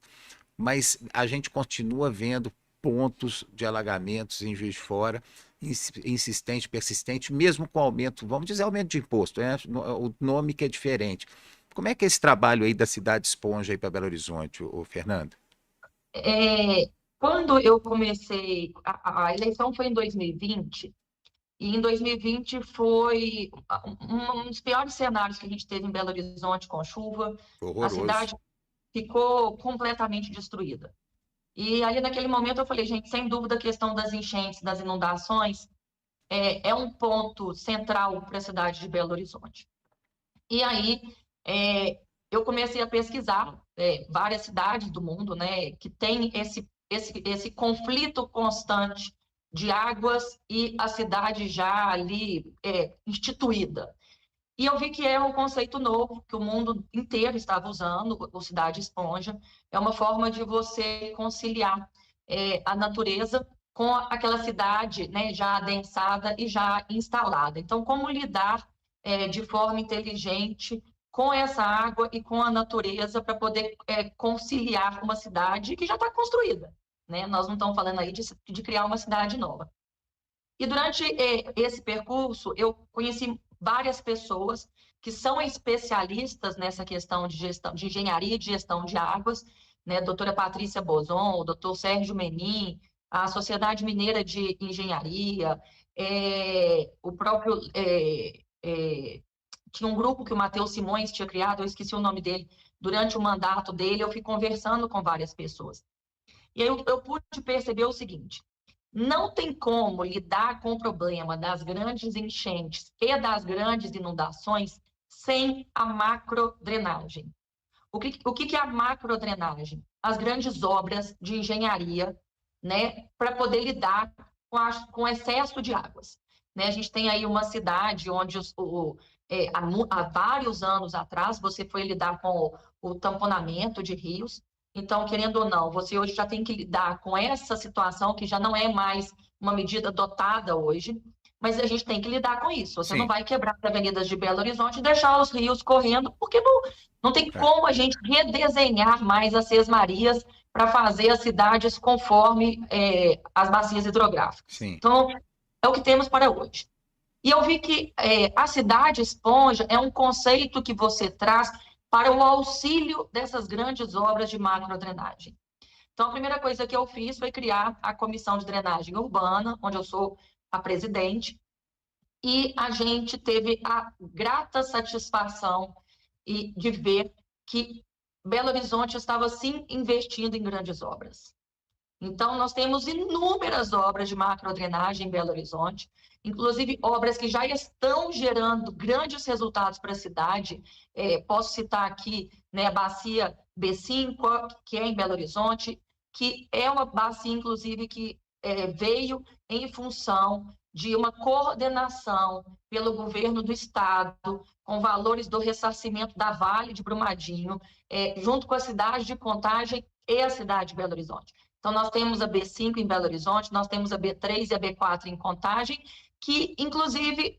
mas a gente continua vendo pontos de alagamentos em Juiz de Fora, insistente, persistente, mesmo com aumento, vamos dizer, aumento de imposto, né? O nome que é diferente. Como é que é esse trabalho aí da cidade esponja aí para Belo Horizonte, Fernando? Quando eu comecei, a eleição foi em 2020, e em 2020 foi um dos piores cenários que a gente teve em Belo Horizonte com chuva. A Horroroso. cidade ficou completamente destruída. E ali naquele momento eu falei, gente, sem dúvida a questão das enchentes, das inundações, é um ponto central para a cidade de Belo Horizonte. E aí eu comecei a pesquisar várias cidades do mundo, né, que tem esse conflito constante de águas e a cidade já ali instituída. E eu vi que é um conceito novo, que o mundo inteiro estava usando, o Cidade Esponja. É uma forma de você conciliar a natureza com aquela cidade, né, já adensada e já instalada. Então, como lidar de forma inteligente com essa água e com a natureza para poder conciliar uma cidade que já está construída, né? Nós não estamos falando aí de criar uma cidade nova. E durante esse percurso, eu conheci várias pessoas que são especialistas nessa questão de gestão, de engenharia e de gestão de águas, né? Doutora Patrícia Bozon, o doutor Sérgio Menin, a Sociedade Mineira de Engenharia, o próprio... tinha um grupo que o Matheus Simões tinha criado, eu esqueci o nome dele, durante o mandato dele, eu fui conversando com várias pessoas. E aí eu pude perceber o seguinte: não tem como lidar com o problema das grandes enchentes e das grandes inundações sem a macrodrenagem. O que é a macrodrenagem? As grandes obras de engenharia, né, para poder lidar com o excesso de águas. Né? A gente tem aí uma cidade onde há vários anos atrás você foi lidar com o tamponamento de rios. Então, querendo ou não, você hoje já tem que lidar com essa situação que já não é mais uma medida adotada hoje, mas a gente tem que lidar com isso. Você não Sim, vai quebrar as avenidas de Belo Horizonte e deixar os rios correndo, porque não tem tá. como a gente redesenhar mais as sesmarias para fazer as cidades conforme as bacias hidrográficas. Sim. Então, é o que temos para hoje. E eu vi que a cidade esponja é um conceito que você traz para o auxílio dessas grandes obras de macrodrenagem. Então, a primeira coisa que eu fiz foi criar a Comissão de Drenagem Urbana, onde eu sou a presidente, e a gente teve a grata satisfação de ver que Belo Horizonte estava, sim, investindo em grandes obras. Então, nós temos inúmeras obras de macrodrenagem em Belo Horizonte, inclusive obras que já estão gerando grandes resultados para a cidade. Posso citar aqui, né, a bacia B5, que é em Belo Horizonte, que é uma bacia, inclusive, que veio em função de uma coordenação pelo governo do estado, com valores do ressarcimento da Vale de Brumadinho, junto com a cidade de Contagem e a cidade de Belo Horizonte. Então, nós temos a B5 em Belo Horizonte, nós temos a B3 e a B4 em Contagem, que, inclusive,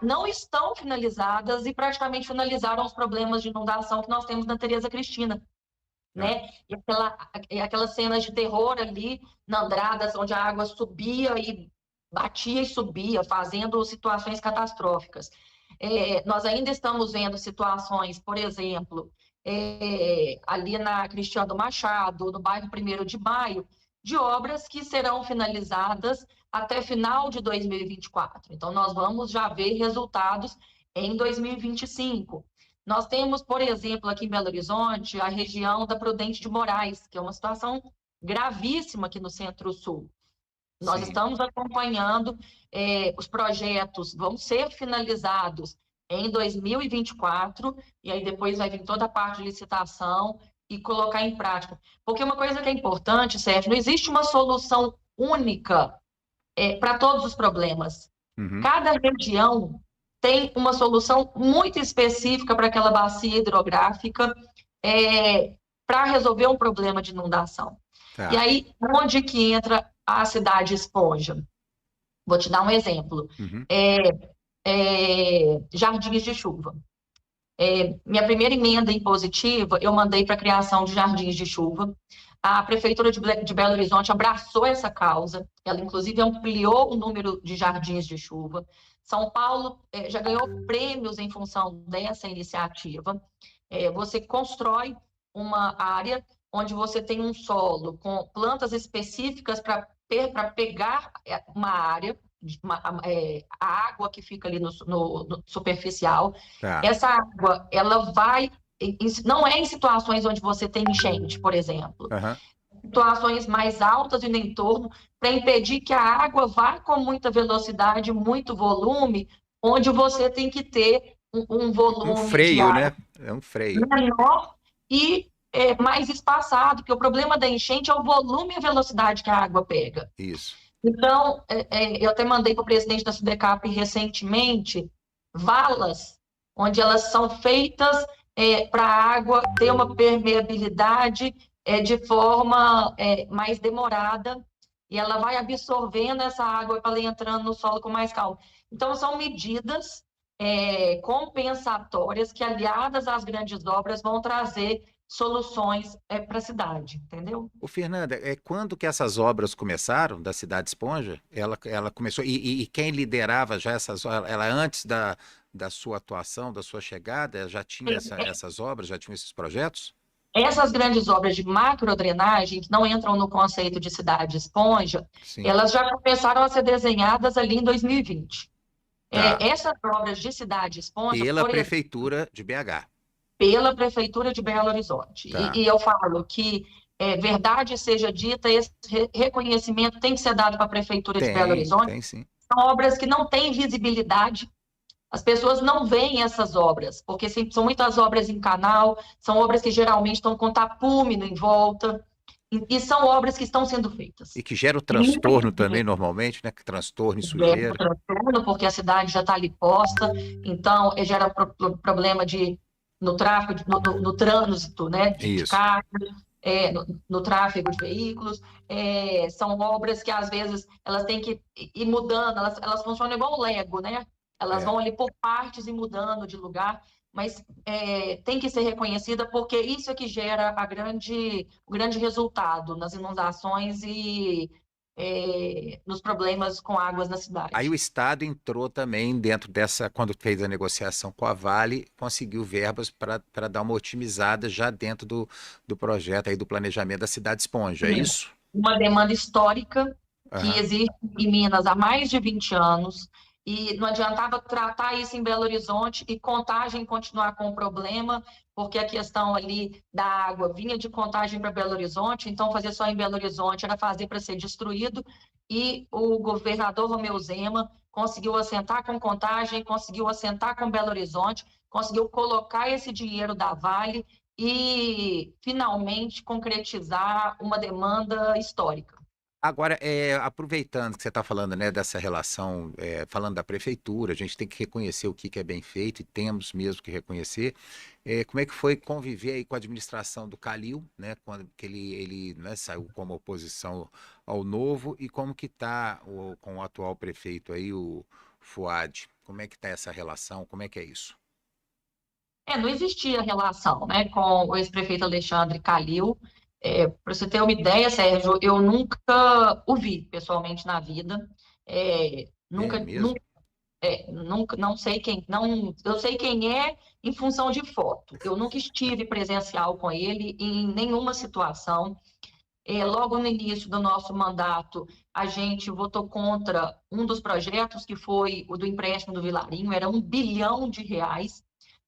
não estão finalizadas e praticamente finalizaram os problemas de inundação que nós temos na Tereza Cristina. Né? E aquelas cenas de terror ali na Andradas, onde a água subia e batia e subia, fazendo situações catastróficas. Nós ainda estamos vendo situações, por exemplo, ali na Cristiano Machado, no bairro 1º de Maio, de obras que serão finalizadas até final de 2024. Então, nós vamos já ver resultados em 2025. Nós temos, por exemplo, aqui em Belo Horizonte, a região da Prudente de Moraes, que é uma situação gravíssima aqui no Centro-Sul. Nós Sim. estamos acompanhando, os projetos vão ser finalizados em 2024, e aí depois vai vir toda a parte de licitação e colocar em prática. Porque uma coisa que é importante, Sérgio, não existe uma solução única para todos os problemas. Uhum. Cada região tem uma solução muito específica para aquela bacia hidrográfica, para resolver um problema de inundação. E Tá. aí, onde que entra a cidade esponja? Vou te dar um exemplo. Uhum. Jardins de chuva. Minha primeira emenda impositiva, eu mandei para a criação de jardins de chuva. A Prefeitura de Belo Horizonte abraçou essa causa, ela inclusive ampliou o número de jardins de chuva. São Paulo já ganhou prêmios em função dessa iniciativa. Você constrói uma área onde você tem um solo com plantas específicas para pegar uma área, a água que fica ali no superficial. Tá. Essa água, ela vai... Não é em situações onde você tem enchente, por exemplo. Uhum. Situações mais altas e no entorno, para impedir que a água vá com muita velocidade, muito volume, onde você tem que ter um Um volume de freio, água né? É um freio. menor e mais espaçado, porque o problema da enchente é o volume e a velocidade que a água pega. Isso. Então, eu até mandei para o presidente da Sudecap recentemente valas, onde elas são feitas para a água ter uma permeabilidade de forma mais demorada, e ela vai absorvendo essa água para ela ir entrando no solo com mais calma. Então, são medidas compensatórias que, aliadas às grandes obras, vão trazer soluções para a cidade, entendeu? Ô, Fernanda, quando que essas obras começaram, da Cidade Esponja? Ela começou, e quem liderava já essas obras, ela antes da sua atuação, da sua chegada, já tinha essas obras, já tinha esses projetos? essas grandes obras de macrodrenagem, que não entram no conceito de cidade esponja, Sim. elas já começaram a ser desenhadas ali em 2020. Tá. Essas obras de cidade esponja, Pela por exemplo, prefeitura de BH. pela Prefeitura de Belo Horizonte. Tá. E eu falo que, verdade seja dita, esse reconhecimento tem que ser dado para a Prefeitura de Belo Horizonte. Tem sim. São obras que não têm visibilidade, as pessoas não veem essas obras, porque são muitas obras em canal, são obras que geralmente estão com tapume em volta, e são obras que estão sendo feitas. E que gera o E transtorno também, normalmente, né? Transtorno e gera um sujeira. transtorno, porque a cidade já está ali posta, então gera problema no tráfego, no trânsito, né, de Isso. carro, no tráfego de veículos. São obras que, às vezes, elas têm que ir mudando, elas funcionam igual o Lego, né? Elas É. vão ali por partes e mudando de lugar, mas tem que ser reconhecida porque isso é que gera o grande resultado nas inundações e nos problemas com águas na Aí o cidade. Estado entrou também dentro dessa, quando fez a negociação com a Vale, conseguiu verbas para dar uma otimizada já dentro do projeto aí do planejamento da Cidade Esponja, é isso? Uma demanda histórica que Aham. existe em Minas há mais de 20 anos, e não adiantava tratar isso em Belo Horizonte e Contagem continuar com o problema, porque a questão ali da água vinha de Contagem para Belo Horizonte, então fazer só em Belo Horizonte era fazer para ser destruído, e o governador Romeu Zema conseguiu assentar com Contagem, conseguiu assentar com Belo Horizonte, conseguiu colocar esse dinheiro da Vale e finalmente concretizar uma demanda histórica. Agora, aproveitando que você está falando, né, dessa relação, falando da prefeitura, a gente tem que reconhecer o que é bem feito e temos mesmo que reconhecer. Como é que foi conviver aí com a administração do Calil, né, quando que ele, né, saiu como oposição ao novo e como que está com o atual prefeito aí, o Fuad? Como é que está essa relação? Como é que é isso? Não existia relação, né, com o ex-prefeito Alexandre Calil. Para você ter uma ideia, Sérgio, eu nunca o vi pessoalmente na vida. É Nunca, mesmo? nunca, nunca, não sei quem, não, eu sei quem é em função de foto. Eu nunca estive presencial com ele em nenhuma situação. Logo no início do nosso mandato, a gente votou contra um dos projetos, que foi o do empréstimo do Vilarinho, era R$ 1 bilhão,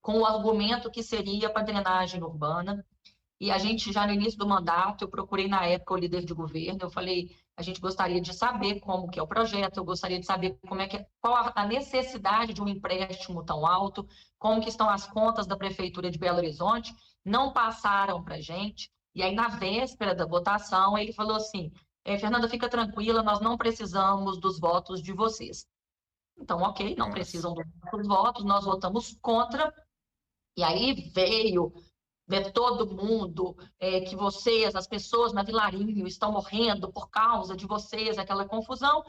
com o argumento que seria para drenagem urbana. E a gente, já no início do mandato, eu procurei na época o líder de governo, eu falei, a gente gostaria de saber como que é o projeto, eu gostaria de saber qual a necessidade de um empréstimo tão alto, como que estão as contas da Prefeitura de Belo Horizonte, não passaram para a gente, e aí na véspera da votação ele falou assim, Fernanda, fica tranquila, nós não precisamos dos votos de vocês. Então, ok, não Nossa. precisam dos votos, nós votamos contra, e aí veio, né, todo mundo, que vocês, as pessoas na Vilarinho, estão morrendo por causa de vocês, aquela confusão.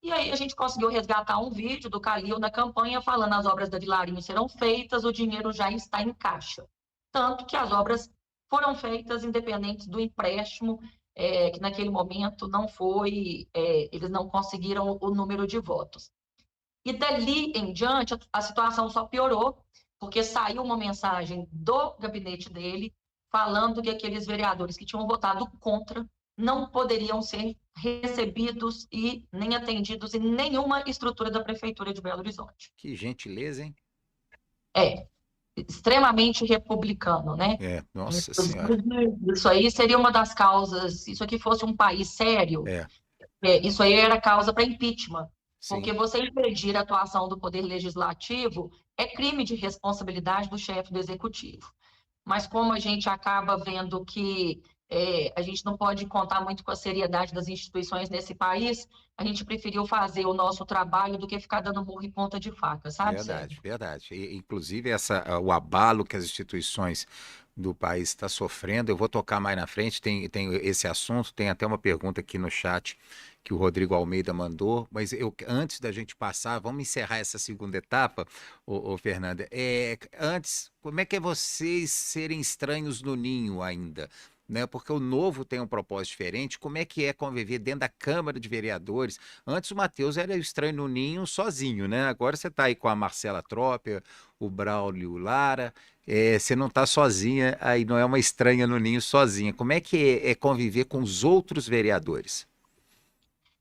E aí a gente conseguiu resgatar um vídeo do Calil na campanha falando as obras da Vilarinho serão feitas, o dinheiro já está em caixa. Tanto que as obras foram feitas independentes do empréstimo, que naquele momento não foi, eles não conseguiram o número de votos. E dali em diante, a situação só piorou, porque saiu uma mensagem do gabinete dele falando que aqueles vereadores que tinham votado contra não poderiam ser recebidos e nem atendidos em nenhuma estrutura da Prefeitura de Belo Horizonte. Que gentileza, hein? É, extremamente republicano, né? Nossa Senhora. Inclusive, isso aí seria uma das causas, se isso aqui fosse um país sério, É, isso aí era causa para impeachment, porque sim. você impedir a atuação do Poder Legislativo é crime de responsabilidade do chefe do Executivo. Mas como a gente acaba vendo que a gente não pode contar muito com a seriedade das instituições nesse país, a gente preferiu fazer o nosso trabalho do que ficar dando murro em ponta de faca, sabe, Verdade, Sérgio? verdade. Inclusive o abalo que as instituições do país está sofrendo, eu vou tocar mais na frente, tem esse assunto, tem até uma pergunta aqui no chat que o Rodrigo Almeida mandou, mas antes da gente passar, vamos encerrar essa segunda etapa, ô Fernanda. Antes, como é que é vocês serem estranhos no ninho ainda? né? Porque o novo tem um propósito diferente. Como é que é conviver dentro da Câmara de Vereadores? Antes o Matheus era o estranho no ninho sozinho, né? Agora você está aí com a Marcela Tropper, o Braulio Lara, você não está sozinha, aí não é uma estranha no ninho sozinha. Como é que é conviver com os outros vereadores?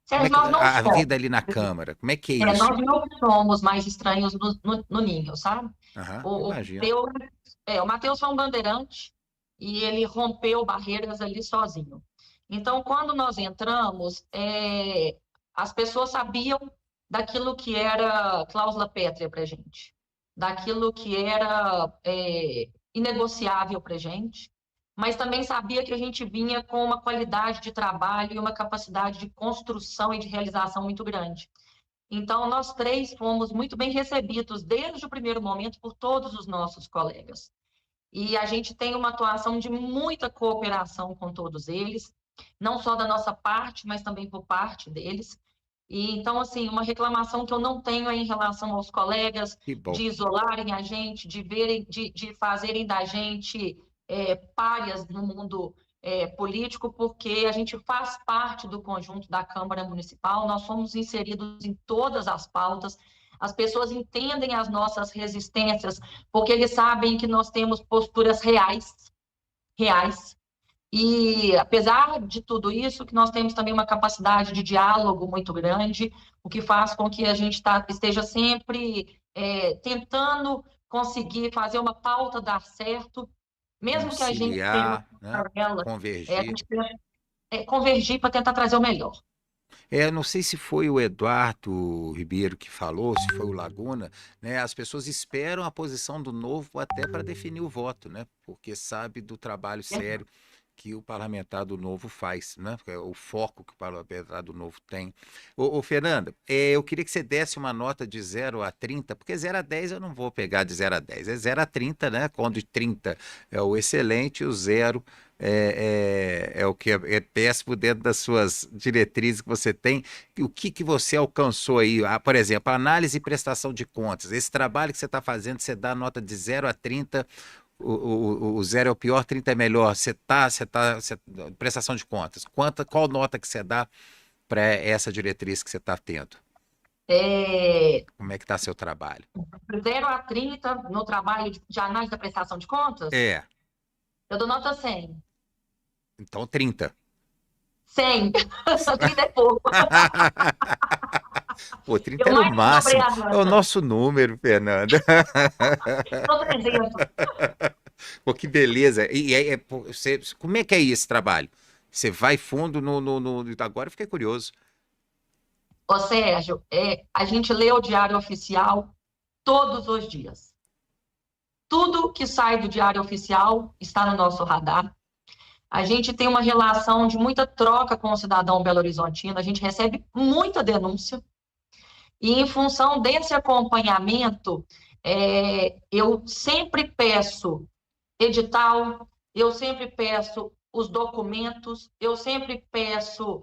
Como é Sérgio, que nós não a vida somos. ali na Câmara? Como é que é isso? Nós não somos mais estranhos no ninho, sabe? Aham, O imagino. Mateus, o Mateus foi um bandeirante e ele rompeu barreiras ali sozinho. Então, quando nós entramos, as pessoas sabiam daquilo que era cláusula pétrea para gente, daquilo que era inegociável para gente, mas também sabia que a gente vinha com uma qualidade de trabalho e uma capacidade de construção e de realização muito grande. Então, nós três fomos muito bem recebidos desde o primeiro momento por todos os nossos colegas. E a gente tem uma atuação de muita cooperação com todos eles, não só da nossa parte, mas também por parte deles. E então, assim, uma reclamação que eu não tenho é em relação aos colegas Que bom. de isolarem a gente, de verem, de fazerem da gente párias no mundo político, porque a gente faz parte do conjunto da Câmara Municipal, nós somos inseridos em todas as pautas, as pessoas entendem as nossas resistências, porque eles sabem que nós temos posturas reais, reais, e apesar de tudo isso, que nós temos também uma capacidade de diálogo muito grande, o que faz com que a gente esteja sempre tentando conseguir fazer uma pauta dar certo, mesmo que a gente tenha uma Conciliar, né? ela, a Convergir. gente convergir para tentar trazer o melhor. Não sei se foi o Eduardo Ribeiro que falou, se foi o Laguna, né? As pessoas esperam a posição do novo até para definir o voto, né? Porque sabe do trabalho sério que o parlamentar do Novo faz, né? O foco que o parlamentar do Novo tem. Fernanda, eu queria que você desse uma nota de 0 a 30, porque 0 a 10 eu não vou pegar de 0 a 10, é 0 a 30, né? Quando 30 é o excelente, o 0 o que é péssimo dentro das suas diretrizes que você tem. O que você alcançou aí? Por exemplo, análise e prestação de contas. Esse trabalho que você está fazendo, você dá nota de 0 a 30, o 0 é o pior, 30 é melhor. Prestação de contas. Qual nota que você dá para essa diretriz que você está tendo? É, Como é que está seu trabalho? 0 a 30 no trabalho de análise da prestação de contas, É, eu dou nota 100. então 30. 100. 30 é pouco. Pô, 30 Eu era o mais que dobrei máximo. a É o nota. nosso número, Fernanda. São 300. Pô, que beleza. Como é que é esse trabalho? Você vai fundo Agora eu fiquei curioso. Ô, Sérgio, a gente lê o Diário Oficial todos os dias. Tudo que sai do Diário Oficial está no nosso radar. A gente tem uma relação de muita troca com o cidadão belo-horizontino, a gente recebe muita denúncia, e em função desse acompanhamento, eu sempre peço edital, eu sempre peço os documentos, eu sempre peço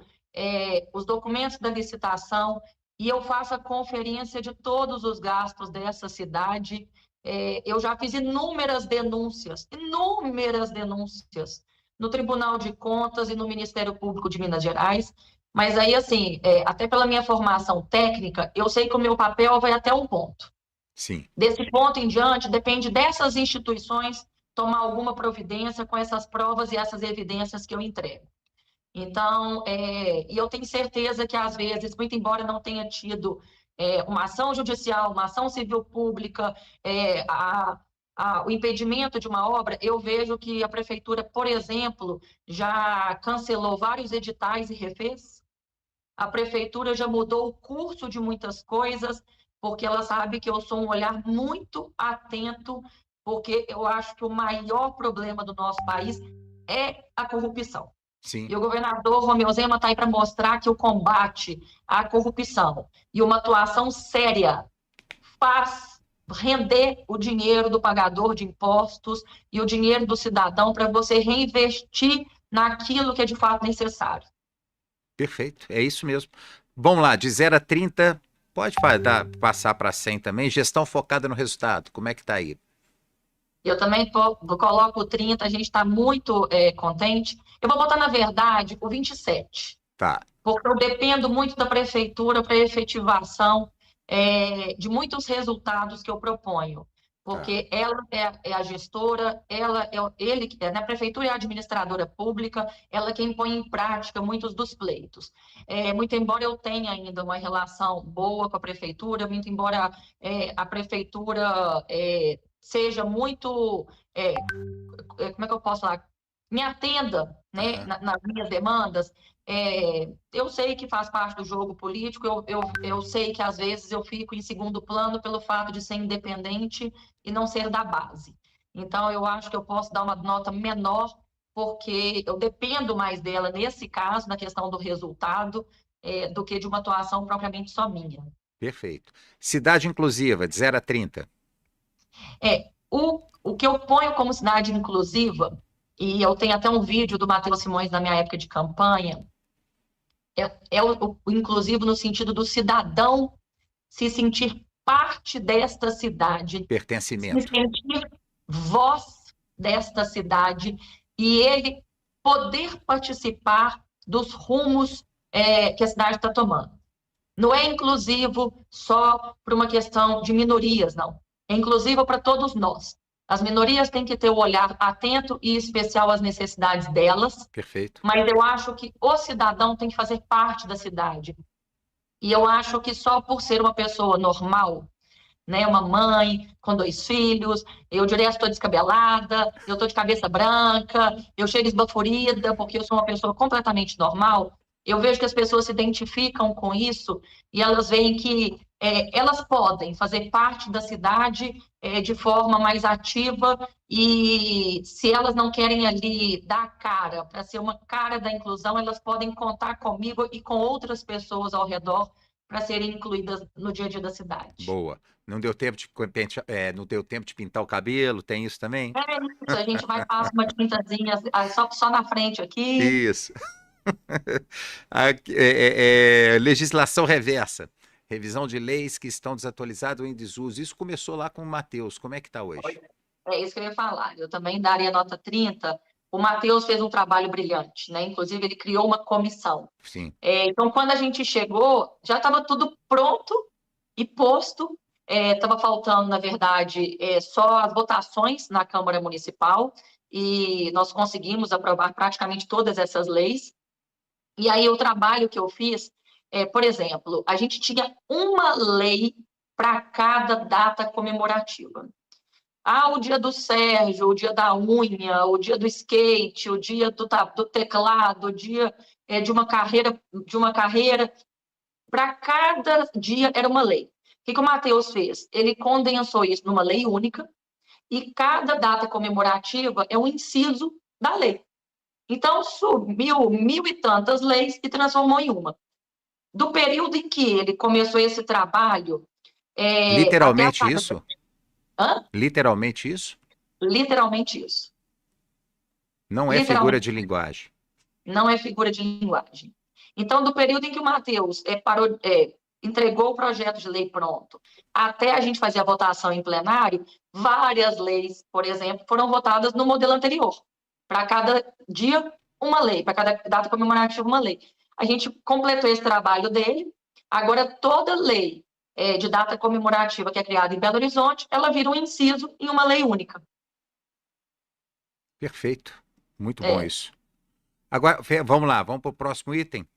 os documentos da licitação e eu faço a conferência de todos os gastos dessa cidade. Eu já fiz inúmeras denúncias no Tribunal de Contas e no Ministério Público de Minas Gerais, mas aí, assim, até pela minha formação técnica, eu sei que o meu papel vai até um ponto. Sim. Desse ponto em diante, depende dessas instituições tomar alguma providência com essas provas e essas evidências que eu entrego. Então, e eu tenho certeza que, às vezes, muito embora não tenha tido uma ação judicial, uma ação civil pública, o impedimento de uma obra, eu vejo que a prefeitura, por exemplo, já cancelou vários editais e refez. A prefeitura já mudou o curso de muitas coisas, porque ela sabe que eu sou um olhar muito atento, porque eu acho que o maior problema do nosso país é a corrupção. Sim. E o governador Romeu Zema está aí para mostrar que o combate à corrupção e uma atuação séria faz render o dinheiro do pagador de impostos e o dinheiro do cidadão para você reinvestir naquilo que é de fato necessário. Perfeito. É isso mesmo. Vamos lá, de 0 a 30, pode passar para 100 também. Gestão focada no resultado. Como é que tá aí? Eu também coloco o 30, a gente está muito contente. Eu vou botar, na verdade, o 27, Tá, porque eu dependo muito da prefeitura para efetivação de muitos resultados que eu proponho. tá. Porque ela é a gestora, ele, né, a prefeitura é a administradora pública, ela é quem põe em prática muitos dos pleitos. Muito embora eu tenha ainda uma relação boa com a prefeitura, muito embora a prefeitura seja muito, como é que eu posso falar? Me atenda, né, Aham. nas minhas demandas. Eu sei que faz parte do jogo político, eu sei que às vezes eu fico em segundo plano pelo fato de ser independente e não ser da base. Então, eu acho que eu posso dar uma nota menor, porque eu dependo mais dela nesse caso, na questão do resultado, do que de uma atuação propriamente só minha. Perfeito. Cidade inclusiva, de 0 a 30. O que eu ponho como cidade inclusiva, e eu tenho até um vídeo do Matheus Simões na minha época de campanha, o inclusivo no sentido do cidadão se sentir parte desta cidade, se Pertencimento. sentir voz desta cidade e ele poder participar dos rumos que a cidade está tomando. Não é inclusivo só para uma questão de minorias, não. É inclusivo para todos nós. As minorias têm que ter o olhar atento e especial às necessidades delas, Perfeito. mas eu acho que o cidadão tem que fazer parte da cidade. E eu acho que só por ser uma pessoa normal, né, uma mãe com 2 filhos, eu direto estou descabelada, eu estou de cabeça branca, eu chego esbaforida porque eu sou uma pessoa completamente normal, eu vejo que as pessoas se identificam com isso e elas veem que elas podem fazer parte da cidade de forma mais ativa e se elas não querem ali dar a cara para ser uma cara da inclusão, elas podem contar comigo e com outras pessoas ao redor para serem incluídas no dia a dia da cidade. Boa. Não deu tempo de, não deu tempo de pintar o cabelo, tem isso também? É isso, a gente vai passar uma tintazinha só na frente aqui. Isso. Legislação reversa. Revisão de leis que estão desatualizadas ou em desuso. Isso começou lá com o Matheus. Como é que está hoje? É isso que eu ia falar. Eu também daria nota 30. O Matheus fez um trabalho brilhante, né? Inclusive, ele criou uma comissão. Sim. Então, quando a gente chegou, já estava tudo pronto e posto. Estava faltando, na verdade, só as votações na Câmara Municipal e nós conseguimos aprovar praticamente todas essas leis. E aí, o trabalho que eu fiz, por exemplo, a gente tinha uma lei para cada data comemorativa. O dia do Sérgio, o dia da unha, o dia do skate, o dia do teclado, o dia de uma carreira. Para cada dia era uma lei. O que o Matheus fez? Ele condensou isso numa lei única e cada data comemorativa é um inciso da lei. Então, subiu 1.000 e tantas leis e transformou em uma. Do período em que ele começou esse trabalho até a Literalmente data... isso? Hã? Literalmente isso? Literalmente isso. Não é figura Literalmente. de linguagem. Não é figura de linguagem. Então, do período em que o Matheus entregou o projeto de lei pronto, até a gente fazer a votação em plenário, várias leis, por exemplo, foram votadas no modelo anterior. Para cada dia, uma lei, para cada data comemorativa, uma lei. A gente completou esse trabalho dele, agora toda lei de data comemorativa que é criada em Belo Horizonte, ela vira um inciso em uma lei única. Perfeito. Muito bom É, isso. Agora, vamos lá, vamos para o próximo item.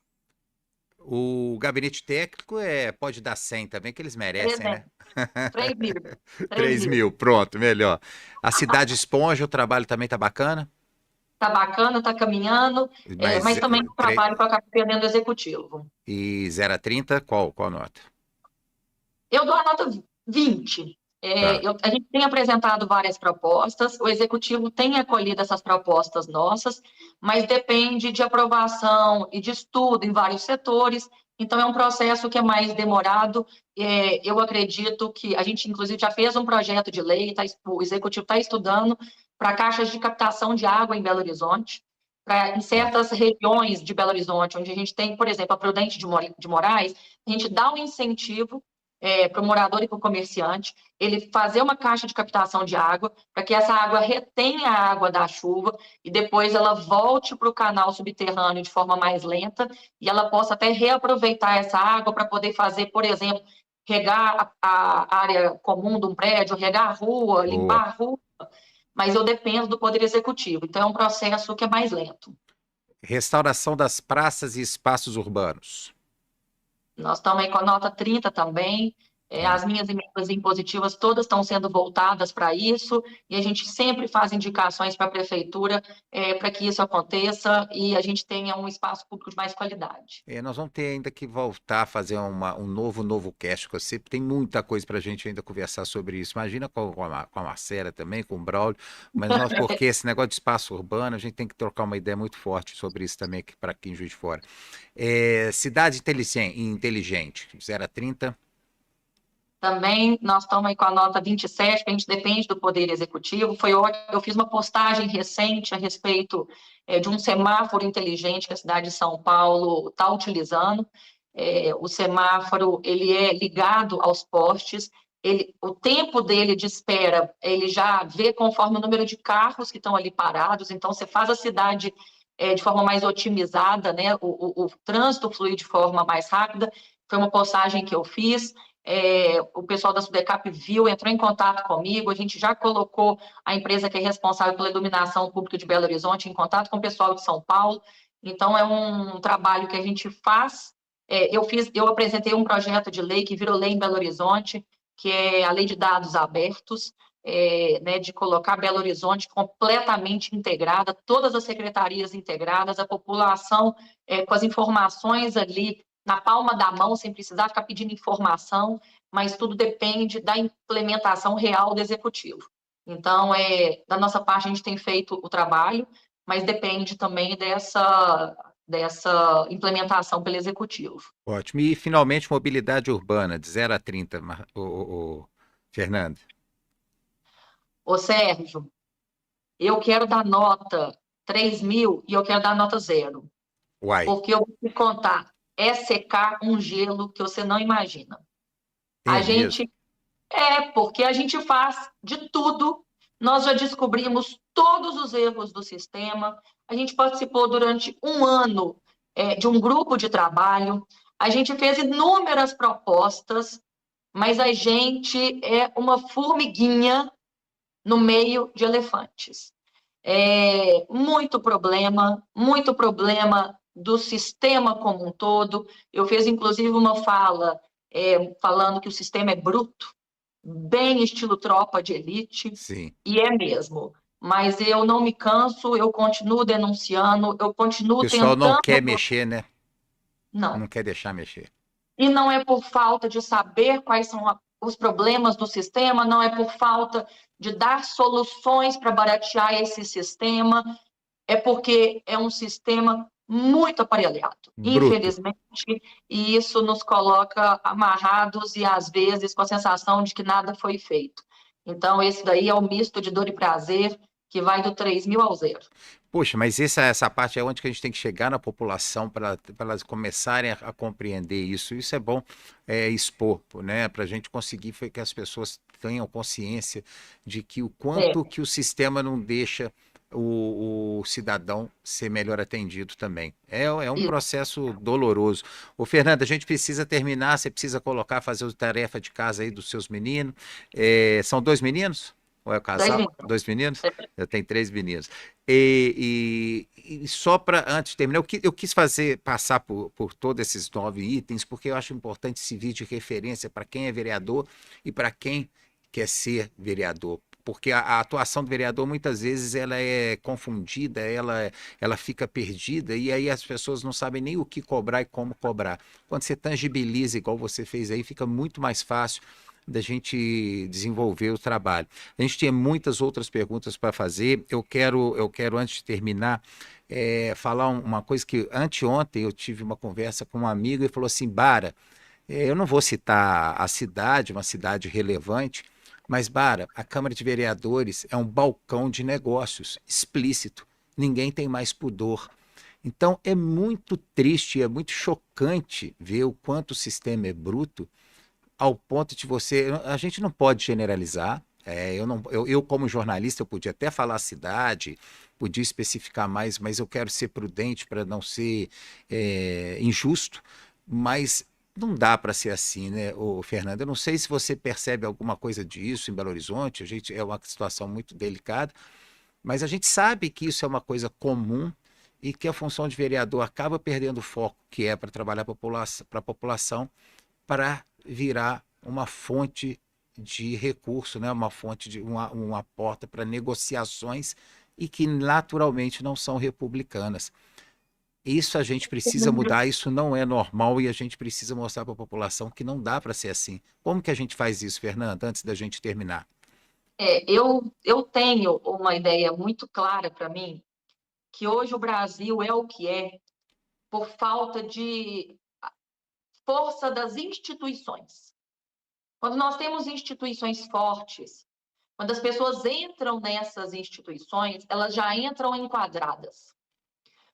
O gabinete técnico pode dar 100 também, que eles merecem, né? 3.000. 3 3.000. mil, pronto, melhor. A Cidade Esponja, o trabalho também tá bacana, Tá bacana, tá caminhando, mas mas também o trabalho que eu acabo perdendo do executivo. e 0 a 30, qual nota? Eu dou a nota 20. Tá. A gente tem apresentado várias propostas, o executivo tem acolhido essas propostas nossas, mas depende de aprovação e de estudo em vários setores, então é um processo que é mais demorado. Eu acredito que a gente, inclusive, já fez um projeto de lei, o executivo está estudando para caixas de captação de água em Belo Horizonte, em Ó, certas regiões de Belo Horizonte, onde a gente tem, por exemplo, a Prudente de Moraes, a gente dá um incentivo para o morador e para o comerciante, ele fazer uma caixa de captação de água, para que essa água retenha a água da chuva e depois ela volte para o canal subterrâneo de forma mais lenta e ela possa até reaproveitar essa água para poder fazer, por exemplo, regar a área comum de um prédio, regar a rua, Boa. limpar a rua, mas eu dependo do Poder Executivo, então é um processo que é mais lento. Restauração das praças e espaços urbanos. Nós estamos aí com a nota 30 também. Tá. As minhas emendas impositivas todas estão sendo voltadas para isso, e a gente sempre faz indicações para a prefeitura para que isso aconteça e a gente tenha um espaço público de mais qualidade. Nós vamos ter ainda que voltar a fazer um novo cast com você, porque tem muita coisa para a gente ainda conversar sobre isso. Imagina com a Marcela também, com o Braulio, mas nós, porque esse negócio de espaço urbano, a gente tem que trocar uma ideia muito forte sobre isso também aqui para quem Juiz de Fora. Cidade inteligente, 0 a 30. Também nós estamos aí com a nota 27, que a gente depende do Poder Executivo. Foi ótimo, eu fiz uma postagem recente a respeito de um semáforo inteligente que a cidade de São Paulo está utilizando. O semáforo ele é ligado aos postes, o tempo dele de espera, ele já vê conforme o número de carros que estão ali parados, então você faz a cidade de forma mais otimizada, né? O trânsito flui de forma mais rápida. Foi uma postagem que eu fiz. O pessoal da Sudecap viu, entrou em contato comigo, a gente já colocou a empresa que é responsável pela iluminação pública de Belo Horizonte em contato com o pessoal de São Paulo, então é um trabalho que a gente faz. Eu apresentei um projeto de lei que virou lei em Belo Horizonte, que é a Lei de Dados Abertos, né, de colocar Belo Horizonte completamente integrada, todas as secretarias integradas, a população com as informações ali na palma da mão, sem precisar ficar pedindo informação, mas tudo depende da implementação real do executivo. Então, da nossa parte, a gente tem feito o trabalho, mas depende também dessa implementação pelo executivo. Ótimo. E, finalmente, mobilidade urbana, de 0 a 30, Fernando. Ô, Sérgio, eu quero dar nota 3.000 e eu quero dar nota 0. Uai, Porque eu vou te contar, é secar um gelo que você não imagina. A é mesmo. gente porque a gente faz de tudo. Nós já descobrimos todos os erros do sistema. A gente participou durante um ano de um grupo de trabalho. A gente fez inúmeras propostas, mas a gente é uma formiguinha no meio de elefantes. Muito problema do sistema como um todo. Eu fiz, inclusive, uma fala falando que o sistema é bruto, bem estilo tropa de elite, Sim. e é mesmo. Mas eu não me canso, eu continuo denunciando, eu O continuo pessoal não tentando. quer mexer, né? Não Não. quer deixar mexer. E não é por falta de saber quais são os problemas do sistema, não é por falta de dar soluções para baratear esse sistema, é porque é um sistema muito aparelhado, Bruto. infelizmente, e isso nos coloca amarrados e, às vezes, com a sensação de que nada foi feito. Então, esse daí é o misto de dor e prazer, que vai do 3.000 ao 0. Poxa, mas essa parte é onde que a gente tem que chegar na população para elas começarem a compreender isso. Isso é bom expor, né? Para a gente conseguir que as pessoas tenham consciência de que o quanto que o sistema não deixa o cidadão ser melhor atendido também. É um processo doloroso. Ô, Fernanda, a gente precisa terminar, você precisa fazer a tarefa de casa aí dos seus meninos. São 2 meninos? Ou é o casal? 2 meninos? Eu tenho 3 meninos. E só para, antes de terminar, eu quis passar por todos esses 9 itens, porque eu acho importante servir de referência para quem é vereador e para quem quer ser vereador. Porque a atuação do vereador, muitas vezes, ela é confundida, ela fica perdida, e aí as pessoas não sabem nem o que cobrar e como cobrar. Quando você tangibiliza, igual você fez aí, fica muito mais fácil da gente desenvolver o trabalho. A gente tinha muitas outras perguntas para fazer. Eu quero, antes de terminar, falar uma coisa que anteontem eu tive uma conversa com um amigo e falou assim, Bara, eu não vou citar a cidade, uma cidade relevante, mas, Bara, a Câmara de Vereadores é um balcão de negócios explícito. Ninguém tem mais pudor. Então, é muito triste, é muito chocante ver o quanto o sistema é bruto, ao ponto de você. A gente não pode generalizar. Eu, não, eu, como jornalista, eu podia até falar a cidade, podia especificar mais, mas eu quero ser prudente para não ser injusto. Mas não dá para ser assim, né, ô, Fernando? Eu não sei se você percebe alguma coisa disso em Belo Horizonte. A gente é uma situação muito delicada, mas a gente sabe que isso é uma coisa comum e que a função de vereador acaba perdendo o foco que é para trabalhar para a população para virar uma fonte de recurso, né? Uma fonte de uma porta para negociações e que naturalmente não são republicanas. Isso a gente precisa mudar, isso não é normal e a gente precisa mostrar para a população que não dá para ser assim. Como que a gente faz isso, Fernanda, antes da gente terminar? Eu tenho uma ideia muito clara para mim, que hoje o Brasil é o que é por falta de força das instituições. Quando nós temos instituições fortes, quando as pessoas entram nessas instituições, elas já entram enquadradas.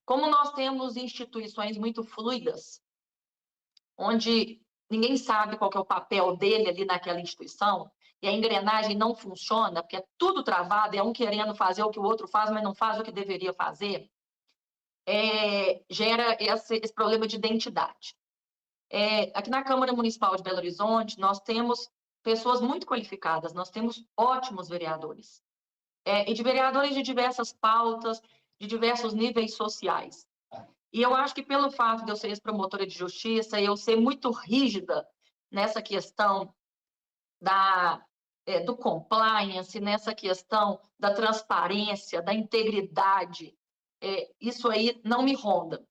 Como nós temos instituições muito fluidas, onde ninguém sabe qual que é o papel dele ali naquela instituição, e a engrenagem não funciona, porque é tudo travado, é um querendo fazer o que o outro faz, mas não faz o que deveria fazer, gera esse problema de identidade. Aqui na Câmara Municipal de Belo Horizonte, nós temos pessoas muito qualificadas, nós temos ótimos vereadores, e de vereadores de diversas pautas, de diversos níveis sociais. E eu acho que pelo fato de eu ser ex-promotora de justiça e eu ser muito rígida nessa questão do compliance, nessa questão da transparência, da integridade, isso aí não me ronda,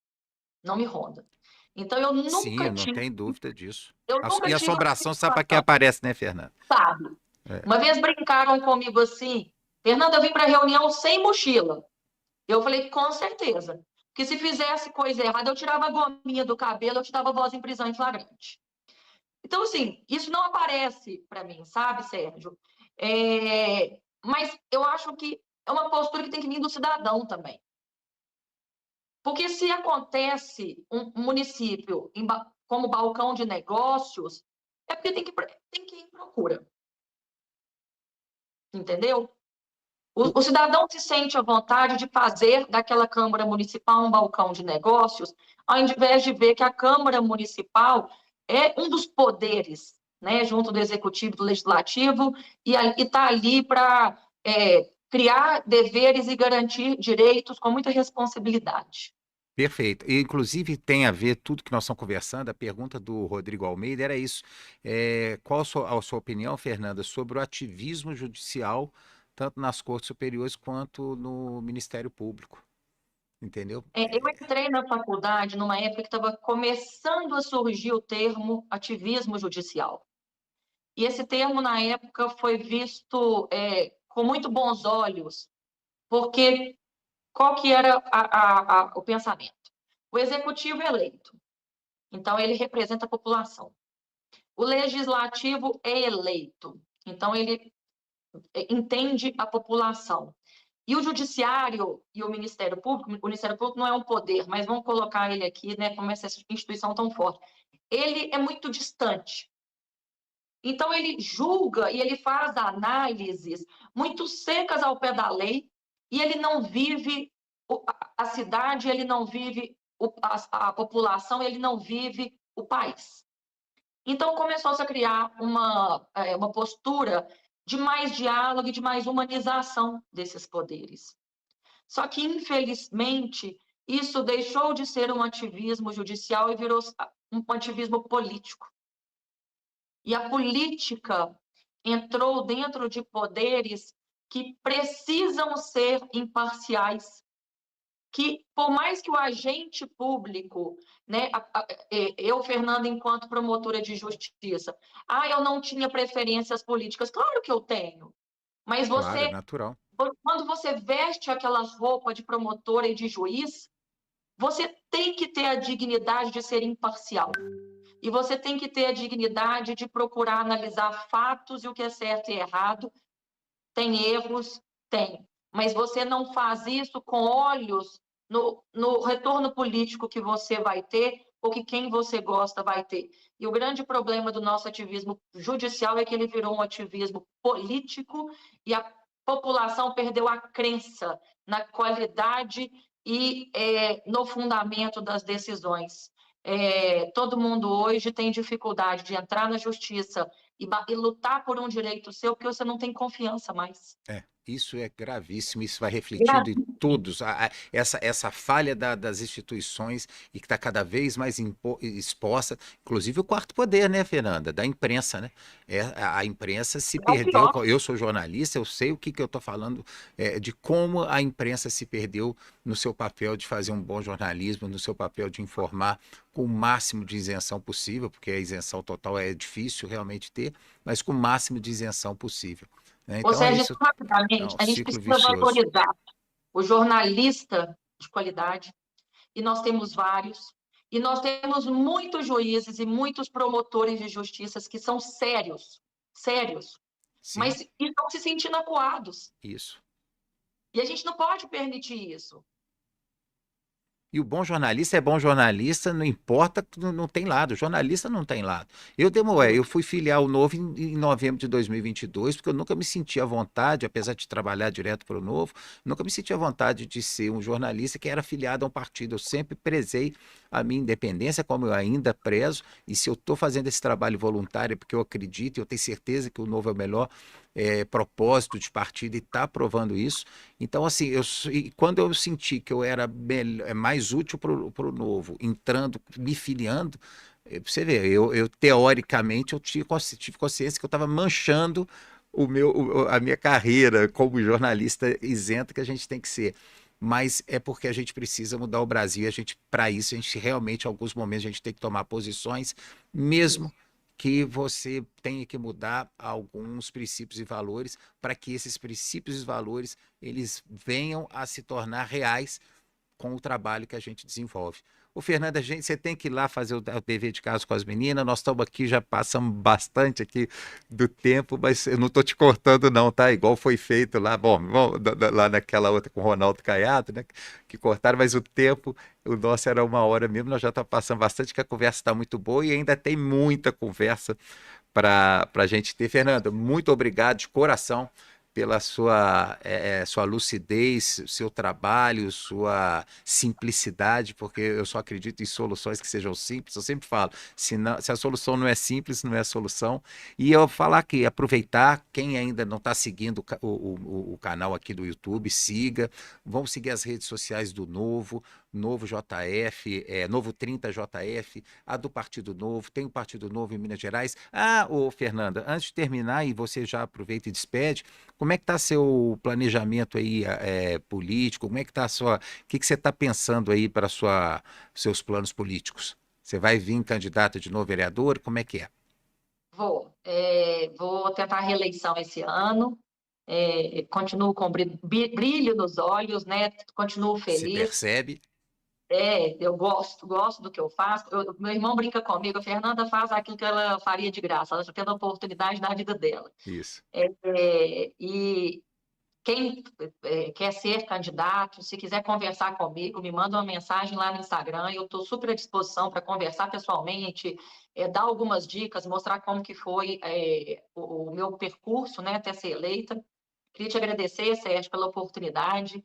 não me ronda. Então, Sim, não tem dúvida disso. eu nunca E tive uma assombração sabe para que situação, aparece, né, Fernanda? sabe? É. Uma vez brincaram comigo assim, Fernanda, eu vim para a reunião sem mochila. Eu falei, com certeza. Porque se fizesse coisa errada, eu tirava a gominha do cabelo, eu te dava voz em prisão em flagrante. Então, assim, isso não aparece para mim, sabe, Sérgio? Mas eu acho que é uma postura que tem que vir do cidadão também. Porque se acontece um município como balcão de negócios, é porque tem que ir em procura. Entendeu? O cidadão se sente à vontade de fazer daquela Câmara Municipal um balcão de negócios, ao invés de ver que a Câmara Municipal é um dos poderes, né, junto do Executivo e do Legislativo, e está ali para criar deveres e garantir direitos com muita responsabilidade. Perfeito. E, inclusive, tem a ver tudo que nós estamos conversando. A pergunta do Rodrigo Almeida era isso. Qual a sua opinião, Fernanda, sobre o ativismo judicial, tanto nas cortes superiores quanto no Ministério Público? Entendeu? Eu entrei na faculdade numa época que estava começando a surgir o termo ativismo judicial. E esse termo, na época, foi visto com muito bons olhos, porque qual que era o pensamento? O executivo é eleito, então ele representa a população. O legislativo é eleito, então ele entende a população. E o judiciário e o Ministério Público não é um poder, mas vamos colocar ele aqui, né, como essa instituição tão forte. Ele é muito distante. Então, ele julga e ele faz análises muito secas ao pé da lei, e ele não vive a cidade, ele não vive a população, ele não vive o país. Então, começou-se a criar uma postura de mais diálogo e de mais humanização desses poderes. Só que, infelizmente, isso deixou de ser um ativismo judicial e virou um ativismo político. E a política entrou dentro de poderes que precisam ser imparciais, que por mais que o agente público, né, eu, Fernanda, enquanto promotora de justiça, eu não tinha preferências políticas, claro que eu tenho, mas Claro, é natural. quando você veste aquela roupa de promotora e de juiz, você tem que ter a dignidade de ser imparcial. E você tem que ter a dignidade de procurar analisar fatos e o que é certo e errado. Tem erros? Tem. Mas você não faz isso com olhos no retorno político que você vai ter ou que quem você gosta vai ter. E o grande problema do nosso ativismo judicial é que ele virou um ativismo político e a população perdeu a crença na qualidade e no fundamento das decisões. Todo mundo hoje tem dificuldade de entrar na justiça e lutar por um direito seu, porque você não tem confiança mais. Isso é gravíssimo, isso vai refletindo em todos. Essa falha das instituições e que está cada vez mais exposta, inclusive o quarto poder, né, Fernanda? Da imprensa, né? A imprensa se É o perdeu. pior. Eu sou jornalista, eu sei o que eu estou falando, de como a imprensa se perdeu no seu papel de fazer um bom jornalismo, no seu papel de informar com o máximo de isenção possível, porque a isenção total é difícil realmente ter, mas com o máximo de isenção possível, né? Ou Então é seja, isso. É rapidamente, um a gente ciclo precisa vicioso. valorizar o jornalista de qualidade, e nós temos vários, e nós temos muitos juízes e muitos promotores de justiça que são sérios, sérios, Sim, mas estão se sentindo acuados. isso. E a gente não pode permitir isso. E o bom jornalista é bom jornalista, não importa, não tem lado. O jornalista não tem lado. Eu fui filiar o Novo em novembro de 2022, porque eu nunca me senti à vontade, apesar de trabalhar direto para o Novo, nunca me senti à vontade de ser um jornalista que era filiado a um partido. Eu sempre prezei a minha independência, como eu ainda prezo, e se eu estou fazendo esse trabalho voluntário é porque eu acredito, e eu tenho certeza que o Novo é o melhor propósito de partido e está provando isso. Então, assim, quando eu senti que eu era mais útil para o Novo, entrando, me filiando, você vê, teoricamente eu tive consciência que eu estava manchando a minha carreira como jornalista isento que a gente tem que ser. Mas é porque a gente precisa mudar o Brasil. Para isso, a gente realmente, em alguns momentos, a gente tem que tomar posições, mesmo que você tenha que mudar alguns princípios e valores para que esses princípios e valores eles venham a se tornar reais com o trabalho que a gente desenvolve. O Fernando, você tem que ir lá fazer o dever de casa com as meninas. Nós estamos aqui, já passamos bastante aqui do tempo, mas eu não estou te cortando não, tá? Igual foi feito lá, bom, lá naquela outra com o Ronaldo Caiado, né? Que cortaram, mas o tempo, o nosso era 1 hora mesmo, nós já estamos passando bastante, que a conversa está muito boa e ainda tem muita conversa para a gente ter. Fernando, muito obrigado de coração pela sua lucidez, seu trabalho, sua simplicidade, porque eu só acredito em soluções que sejam simples. Eu sempre falo, se a solução não é simples, não é a solução. E eu falar que aproveitar, quem ainda não está seguindo o canal aqui do YouTube, siga. Vamos seguir as redes sociais do Novo, Novo JF, Novo 30 JF, a do Partido Novo, tem o Partido Novo em Minas Gerais. Ô Fernanda, antes de terminar, e você já aproveita e despede, como é que está seu planejamento aí político? Como é que está o que você está pensando aí para seus planos políticos? Você vai vir candidato de novo vereador? Como é que é? Vou tentar a reeleição esse ano, continuo com brilho nos olhos, né? Continuo Se feliz. percebe? Eu gosto do que eu faço. Meu irmão brinca comigo, a Fernanda faz aquilo que ela faria de graça, ela está tendo a oportunidade na vida dela. Isso. E quem quer ser candidato, se quiser conversar comigo, me manda uma mensagem lá no Instagram, eu estou super à disposição para conversar pessoalmente, dar algumas dicas, mostrar como que foi o meu percurso, né, até ser eleita. Queria te agradecer, Sérgio, pela oportunidade,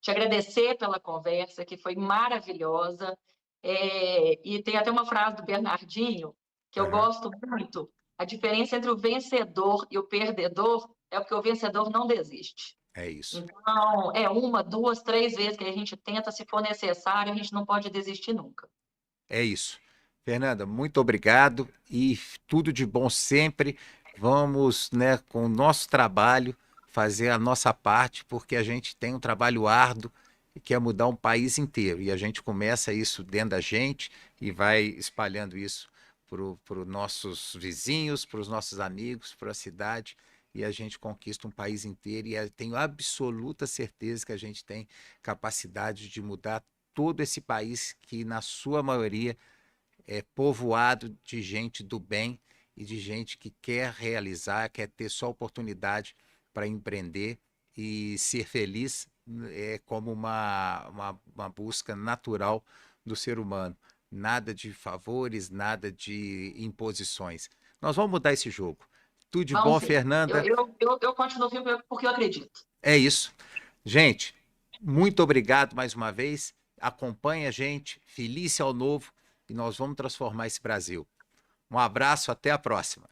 te agradecer pela conversa, que foi maravilhosa. E tem até uma frase do Bernardinho, que eu Aham. gosto muito. A diferença entre o vencedor e o perdedor é porque o vencedor não desiste. É isso. Então, 1, 2, 3 vezes que a gente tenta, se for necessário, a gente não pode desistir nunca. É isso. Fernanda, muito obrigado e tudo de bom sempre. Vamos, né, com o nosso trabalho, fazer a nossa parte, porque a gente tem um trabalho árduo que é mudar um país inteiro. E a gente começa isso dentro da gente e vai espalhando isso para os nossos vizinhos, para os nossos amigos, para a cidade. E a gente conquista um país inteiro. E eu tenho absoluta certeza que a gente tem capacidade de mudar todo esse país que, na sua maioria, é povoado de gente do bem e de gente que quer realizar, quer ter só oportunidade para empreender e ser feliz como uma busca natural do ser humano. nada de favores, nada de imposições. Nós vamos mudar esse jogo. Tudo de bom, Vamos sim. Fernanda? Eu continuo vivo porque eu acredito. É isso. Gente, muito obrigado mais uma vez. Acompanhe a gente, Felícia ao Novo, e nós vamos transformar esse Brasil. Um abraço, até a próxima.